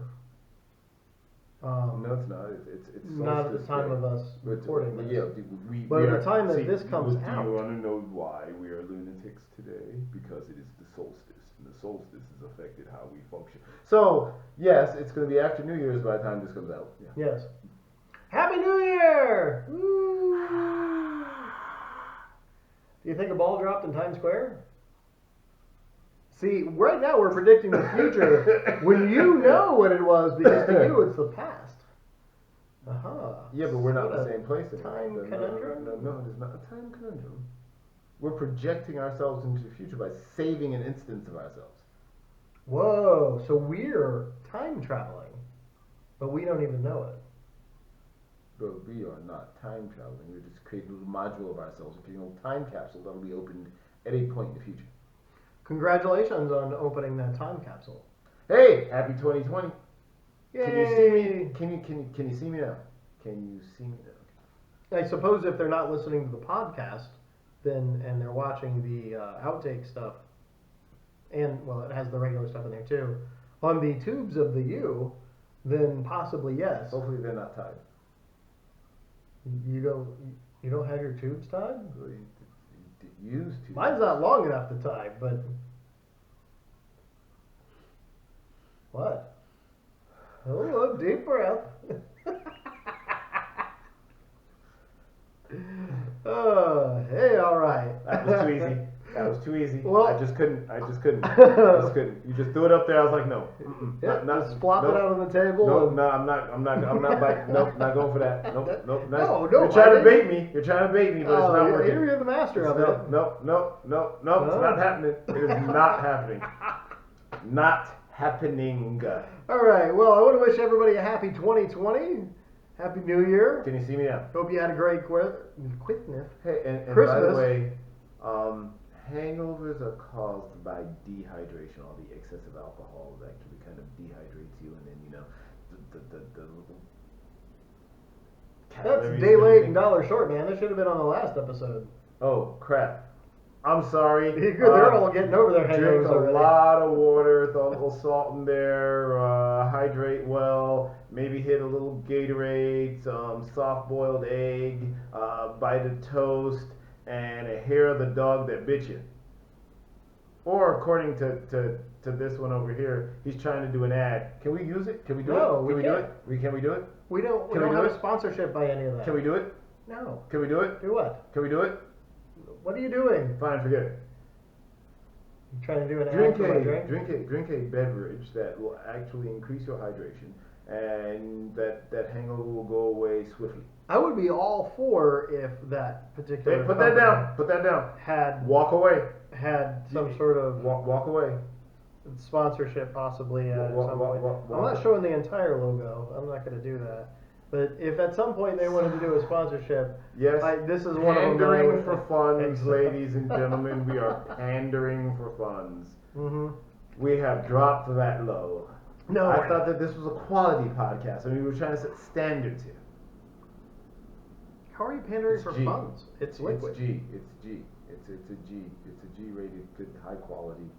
Speaker 2: No, it's not. It's
Speaker 1: Not at the
Speaker 2: solstice
Speaker 1: time
Speaker 2: day.
Speaker 1: of us recording
Speaker 2: But
Speaker 1: this.
Speaker 2: yeah,
Speaker 1: But
Speaker 2: we
Speaker 1: at the
Speaker 2: are,
Speaker 1: time that
Speaker 2: see,
Speaker 1: this comes
Speaker 2: do
Speaker 1: out.
Speaker 2: you want to know why we are lunatics today? Because it is the solstice, and the solstice has affected how we function. So yes, it's going to be after New Year's by the time this comes out. Yeah.
Speaker 1: Yes. Happy New Year! Woo! Do you think a ball dropped in Times Square? See, right now we're predicting the future when you know what it was because to you it's the past.
Speaker 2: Yeah, but we're not in
Speaker 1: What
Speaker 2: the
Speaker 1: a
Speaker 2: same place anymore.
Speaker 1: time conundrum?
Speaker 2: No, it is not a time conundrum. We're projecting ourselves into the future by saving an instance of ourselves.
Speaker 1: Whoa, so we're time traveling, but we don't even know it.
Speaker 2: But we are not time traveling. We're just creating a little module of ourselves, creating a little time capsule that'll be opened at a point in the future.
Speaker 1: Congratulations on opening that time capsule.
Speaker 2: Hey, happy 2020.
Speaker 1: Yay!
Speaker 2: Can you see me? Can you see me now? Can you see me now?
Speaker 1: I suppose if they're not listening to the podcast, then and they're watching the outtake stuff, and well, it has the regular stuff in there too, on the tubes of the U, then possibly yes.
Speaker 2: Hopefully they're not tied.
Speaker 1: You don't have your tubes tied?
Speaker 2: Well, you use to.
Speaker 1: Mine's not long enough to tie, but what? Oh, a deep breath. Hey, all right.
Speaker 2: That was too easy. That was too easy.
Speaker 1: Well-
Speaker 2: I just couldn't. I just couldn't. You just threw it up there. I was like, no.
Speaker 1: Yeah,
Speaker 2: not,
Speaker 1: just flop it out on the table.
Speaker 2: No,
Speaker 1: and-
Speaker 2: no, I'm not biting. Nope, not going for that. Nope.
Speaker 1: No,
Speaker 2: You're trying to
Speaker 1: I
Speaker 2: bait me. You're trying to bait me, but it's not working.
Speaker 1: You're the master of it.
Speaker 2: No. It's not happening. It is not happening. Not happening.
Speaker 1: All right. Well, I want to wish everybody a happy 2020. Happy New Year.
Speaker 2: Can you see me now?
Speaker 1: Hope you had a great quickness.
Speaker 2: Hey, and by
Speaker 1: Christmas.
Speaker 2: the way, hangovers are caused by dehydration. All the excessive alcohol actually kind of dehydrates you, and then the little
Speaker 1: That's
Speaker 2: calories
Speaker 1: day
Speaker 2: and
Speaker 1: late
Speaker 2: everything.
Speaker 1: and dollar short, man. This should have been on the last episode.
Speaker 2: Oh crap! I'm sorry.
Speaker 1: They're all getting over their
Speaker 2: Drink
Speaker 1: hangovers
Speaker 2: a
Speaker 1: already.
Speaker 2: lot of water, throw a little salt in there, hydrate well, maybe hit a little Gatorade, some soft-boiled egg, bite of toast, and a hair of the dog that bit you. Or according to this one over here, he's trying to do an ad. Can we use it? Can we do
Speaker 1: No,
Speaker 2: it?
Speaker 1: we
Speaker 2: Can we do
Speaker 1: can't.
Speaker 2: it? Can we do it?
Speaker 1: We don't
Speaker 2: Can we do
Speaker 1: have
Speaker 2: it?
Speaker 1: a sponsorship by any of that.
Speaker 2: Can we do it?
Speaker 1: No.
Speaker 2: Can we do it?
Speaker 1: Do what?
Speaker 2: Can we do it?
Speaker 1: What are you doing?
Speaker 2: Fine, forget it.
Speaker 1: You trying to do an ad
Speaker 2: Drink
Speaker 1: for my drink?
Speaker 2: drink a beverage that will actually increase your hydration, and that hangover will go away swiftly.
Speaker 1: I would be all for if that particular
Speaker 2: Hey, put that
Speaker 1: company
Speaker 2: down. Put that down.
Speaker 1: had
Speaker 2: Walk away.
Speaker 1: some sort of
Speaker 2: Walk away.
Speaker 1: sponsorship possibly at
Speaker 2: Walk-
Speaker 1: some
Speaker 2: walk-
Speaker 1: point.
Speaker 2: walk-
Speaker 1: I'm
Speaker 2: walk.
Speaker 1: not showing the entire logo. I'm not going to do that. But if at some point they wanted to do a sponsorship,
Speaker 2: Yes.
Speaker 1: this is one of them. that I
Speaker 2: Pandering
Speaker 1: would-
Speaker 2: for funds,
Speaker 1: Exactly.
Speaker 2: ladies and gentlemen. We are pandering for funds.
Speaker 1: Mhm.
Speaker 2: We have dropped that low.
Speaker 1: No,
Speaker 2: I
Speaker 1: we're
Speaker 2: thought
Speaker 1: not.
Speaker 2: that this was a quality podcast. I mean, we were trying to set standards here.
Speaker 1: How are you pandering
Speaker 2: It's
Speaker 1: for
Speaker 2: G.
Speaker 1: funds? It's liquid.
Speaker 2: It's G. It's G. It's a G. It's a G-rated, good, high quality,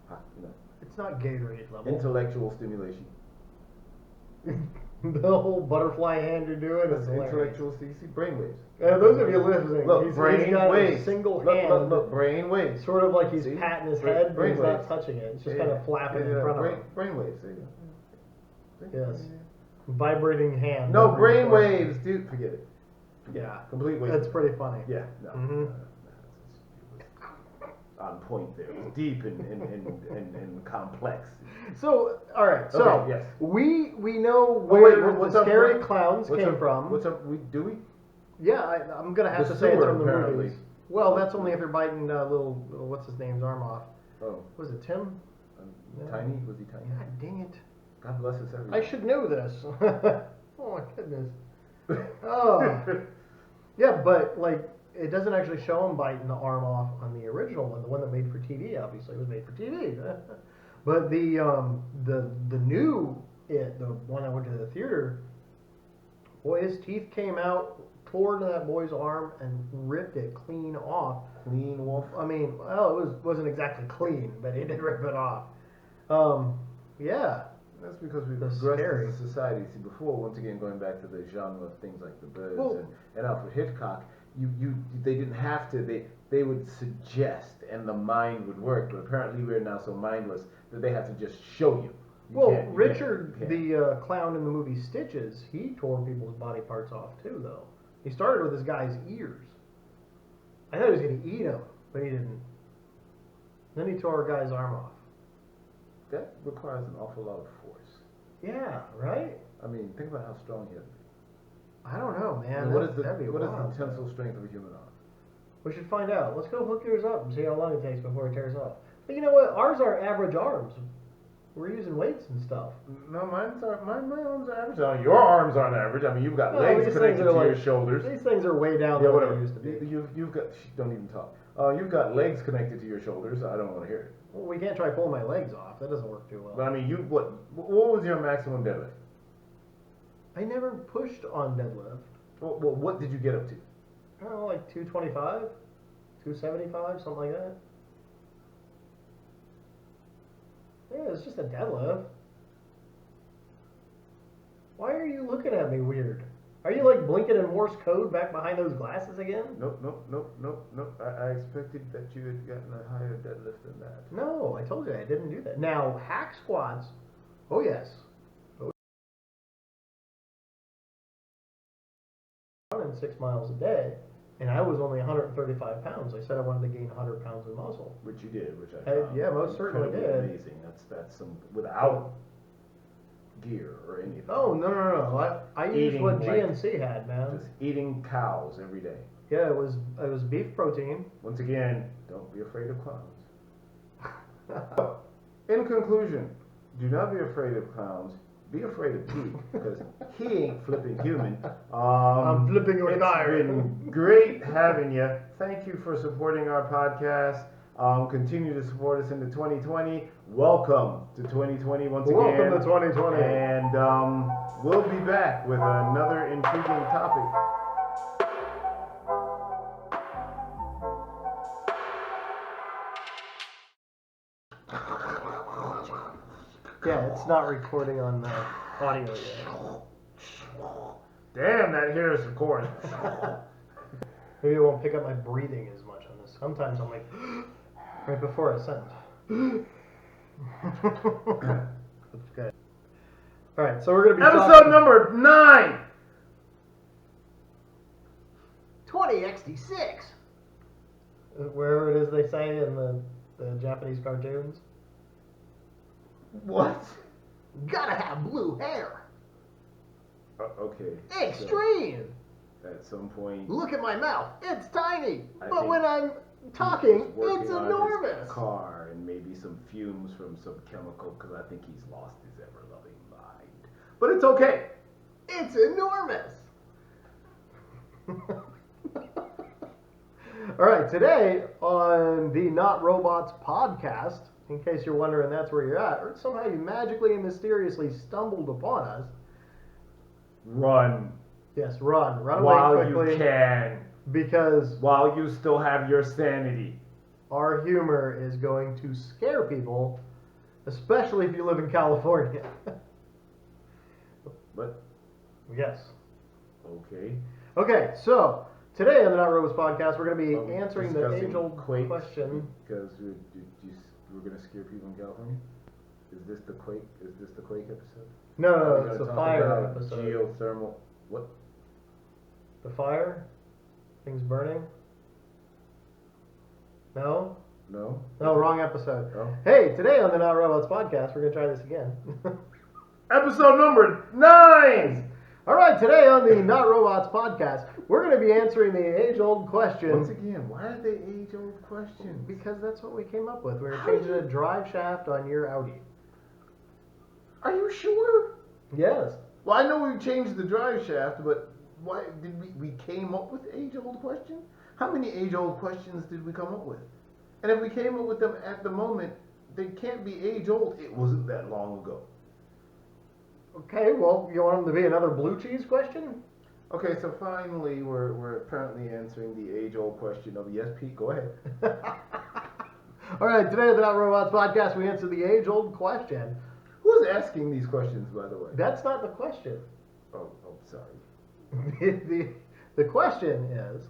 Speaker 1: It's not Gatorade level.
Speaker 2: intellectual stimulation.
Speaker 1: The whole butterfly hand you're doing
Speaker 2: That's
Speaker 1: is hilarious.
Speaker 2: intellectual. See, brainwaves.
Speaker 1: Those of you listening,
Speaker 2: Look,
Speaker 1: he's
Speaker 2: brain
Speaker 1: got
Speaker 2: waves.
Speaker 1: a single
Speaker 2: Look,
Speaker 1: hand,
Speaker 2: look, brain waves.
Speaker 1: sort of like he's
Speaker 2: See?
Speaker 1: patting his
Speaker 2: Brain-
Speaker 1: head, but he's
Speaker 2: brain
Speaker 1: not
Speaker 2: waves.
Speaker 1: touching it. It's just
Speaker 2: Yeah,
Speaker 1: kind of flapping in front of him.
Speaker 2: brain waves. There you go.
Speaker 1: Yes. Vibrating hand.
Speaker 2: No,
Speaker 1: over
Speaker 2: brain
Speaker 1: the forehead.
Speaker 2: waves, dude. Forget it.
Speaker 1: Yeah.
Speaker 2: Complete waste.
Speaker 1: That's pretty funny.
Speaker 2: Yeah. No.
Speaker 1: Mhm.
Speaker 2: On point there. It was deep and complex.
Speaker 1: So, all right. So
Speaker 2: Okay, yes.
Speaker 1: we know
Speaker 2: Oh,
Speaker 1: where
Speaker 2: wait, what's
Speaker 1: the
Speaker 2: up,
Speaker 1: scary
Speaker 2: Brent?
Speaker 1: clowns
Speaker 2: What's
Speaker 1: came
Speaker 2: up,
Speaker 1: from.
Speaker 2: What's up? Do we?
Speaker 1: Yeah, I'm gonna have
Speaker 2: The
Speaker 1: to say it's
Speaker 2: sewer,
Speaker 1: from the
Speaker 2: apparently.
Speaker 1: movies. Well, that's only if they're biting little what's his name's arm off.
Speaker 2: Oh,
Speaker 1: Was it Tim? Yeah.
Speaker 2: Tiny? Was he tiny?
Speaker 1: God dang it!
Speaker 2: God bless us everyone.
Speaker 1: I should know this. Oh my goodness. Oh. Yeah, but like it doesn't actually show him biting the arm off on the original one, the one that made for TV. Obviously, it was made for TV. But the new the one that went to the theater, boy, his teeth came out, tore into that boy's arm, and ripped it clean off.
Speaker 2: Clean wolf.
Speaker 1: I mean, well, wasn't exactly clean, but he did rip it off. Yeah.
Speaker 2: That's because we've
Speaker 1: That's
Speaker 2: progressed
Speaker 1: scary.
Speaker 2: as a society. See, before, once again, going back to the genre of things like The Birds
Speaker 1: Well-
Speaker 2: and Alfred Hitchcock, they didn't have to. They would suggest, and the mind would work. But apparently, we're now so mindless that they have to just show you.
Speaker 1: Well, Richard, the clown in the movie Stitches, he tore people's body parts off too, though. He started with this guy's ears. I thought he was going to eat him, but he didn't. Then he tore a guy's arm off.
Speaker 2: that requires an awful lot of force.
Speaker 1: Yeah, right?
Speaker 2: I mean, think about how strong he is.
Speaker 1: I don't know, man.
Speaker 2: And what is
Speaker 1: That'd be
Speaker 2: the
Speaker 1: wild.
Speaker 2: tensile strength of a human arm?
Speaker 1: We should find out. Let's go hook yours up and see how long it takes before it tears off. But you know what? Ours are average arms. We're using weights and stuff.
Speaker 2: No, my arms are average. Now, your arms aren't average. I mean, you've got
Speaker 1: No,
Speaker 2: legs
Speaker 1: these
Speaker 2: connected
Speaker 1: things
Speaker 2: to
Speaker 1: are
Speaker 2: your
Speaker 1: like-
Speaker 2: shoulders.
Speaker 1: These things are way down
Speaker 2: Yeah,
Speaker 1: than
Speaker 2: whatever.
Speaker 1: they used to be.
Speaker 2: You've got. Don't even talk. You've got legs connected to your shoulders. I don't want to hear it.
Speaker 1: Well, we can't try pulling my legs off. That doesn't work too
Speaker 2: But
Speaker 1: well.
Speaker 2: I mean, what was your maximum deadlift?
Speaker 1: I never pushed on deadlift.
Speaker 2: Well, what did you get up to?
Speaker 1: I don't know, like 225, 275, something like that. Yeah, it's just a deadlift. Why are you looking at me weird? Are you like blinking in Morse code back behind those glasses again?
Speaker 2: Nope. I expected that you had gotten a higher deadlift than that.
Speaker 1: No, I told you I didn't do that. Now, hack squats, oh yes. Running 6 miles a day, and I was only 135 pounds. I said I wanted to gain 100 pounds of muscle.
Speaker 2: Which you did, which I
Speaker 1: Hey,
Speaker 2: found
Speaker 1: yeah, most certainly
Speaker 2: incredibly
Speaker 1: did.
Speaker 2: amazing. That's some without gear or anything.
Speaker 1: Oh, no. I used
Speaker 2: Eating
Speaker 1: what
Speaker 2: like-
Speaker 1: GNC had, man.
Speaker 2: Just eating cows every day.
Speaker 1: Yeah, it was beef protein.
Speaker 2: Once again, don't be afraid of clowns. In conclusion, do not be afraid of clowns. Be afraid of Pete, because he ain't flipping human.
Speaker 1: I'm flipping your tire.
Speaker 2: It's been great having you. Thank you for supporting our podcast. Continue to support us into 2020. Welcome to 2020 once again.
Speaker 1: Welcome to 2020.
Speaker 2: And we'll be back with another intriguing topic.
Speaker 1: Yeah, it's not recording on the audio yet.
Speaker 2: Damn, that hair is coarse.
Speaker 1: Maybe it won't pick up my breathing as much on this. Sometimes I'm like, right before I send. That's good. All right, so we're gonna be
Speaker 2: Episode number 9.
Speaker 1: 20XT6. Wherever it is they say in the Japanese cartoons.
Speaker 2: What?
Speaker 1: Gotta have blue hair.
Speaker 2: Okay.
Speaker 1: Extreme.
Speaker 2: So at some point,
Speaker 1: Look at my mouth. It's tiny.
Speaker 2: I
Speaker 1: But
Speaker 2: think
Speaker 1: when I'm
Speaker 2: he
Speaker 1: talking,
Speaker 2: was working
Speaker 1: it's
Speaker 2: on
Speaker 1: enormous.
Speaker 2: his car and maybe some fumes from some chemical, because I think he's lost his ever-loving mind. But it's okay.
Speaker 1: It's enormous. All right, today on the Not Robots podcast, in case you're wondering that's where you're at, or somehow you magically and mysteriously stumbled upon us.
Speaker 2: Run
Speaker 1: Yes, run away
Speaker 2: while
Speaker 1: quickly,
Speaker 2: you can,
Speaker 1: because
Speaker 2: while you still have your sanity.
Speaker 1: our humor is going to scare people, especially if you live in California.
Speaker 2: But
Speaker 1: Yes.
Speaker 2: okay.
Speaker 1: Okay, so today on the Not Robots podcast, we're going to
Speaker 2: Are
Speaker 1: be
Speaker 2: we
Speaker 1: answering the
Speaker 2: discussing
Speaker 1: age-old
Speaker 2: Quake?
Speaker 1: question.
Speaker 2: Because we're going to scare people in California. Is this the Quake? Is this the Quake episode?
Speaker 1: No,
Speaker 2: Are we
Speaker 1: it's
Speaker 2: gonna
Speaker 1: the
Speaker 2: talk
Speaker 1: fire
Speaker 2: about
Speaker 1: episode.
Speaker 2: Geothermal. What?
Speaker 1: The fire? Things burning? No?
Speaker 2: No.
Speaker 1: No, wrong episode.
Speaker 2: Oh.
Speaker 1: Hey, today on the Not Robots podcast, we're going to try this again.
Speaker 2: Episode number 9.
Speaker 1: All right, today on the Not Robots podcast, we're going to be answering the age-old question.
Speaker 2: Once again, why are they age-old questions?
Speaker 1: Because that's what we came up with. We were
Speaker 2: How
Speaker 1: changing
Speaker 2: do you-
Speaker 1: a drive shaft on your Audi.
Speaker 2: Are you sure?
Speaker 1: Yes.
Speaker 2: Well, I know we changed the drive shaft, but why did we came up with age-old questions? How many age-old questions did we come up with? And if we came up with them at the moment, they can't be age-old. It wasn't that long ago.
Speaker 1: Okay, well, you want them to be another blue cheese question?
Speaker 2: Okay, so finally, we're apparently answering the age-old question of yes, Pete. Go ahead.
Speaker 1: All right, today on the Not Robots podcast, we answer the age-old question.
Speaker 2: Who's asking these questions, by the way?
Speaker 1: That's not the question.
Speaker 2: Oh, sorry.
Speaker 1: the question is,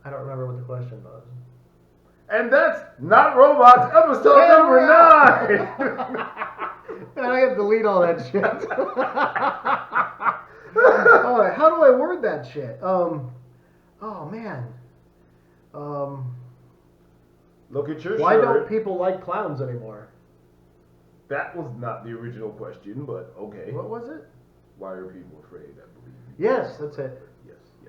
Speaker 1: I don't remember what the question was.
Speaker 2: And that's Not Robots, episode
Speaker 1: Hey,
Speaker 2: number
Speaker 1: we're
Speaker 2: 9.
Speaker 1: And I have to delete all that shit. Oh, how do I word that shit? Oh man.
Speaker 2: Look at your
Speaker 1: Why
Speaker 2: shirt.
Speaker 1: don't people like clowns anymore?
Speaker 2: That was not the original question, but okay.
Speaker 1: What was it?
Speaker 2: Why are people afraid, I believe?
Speaker 1: Yes, that's it.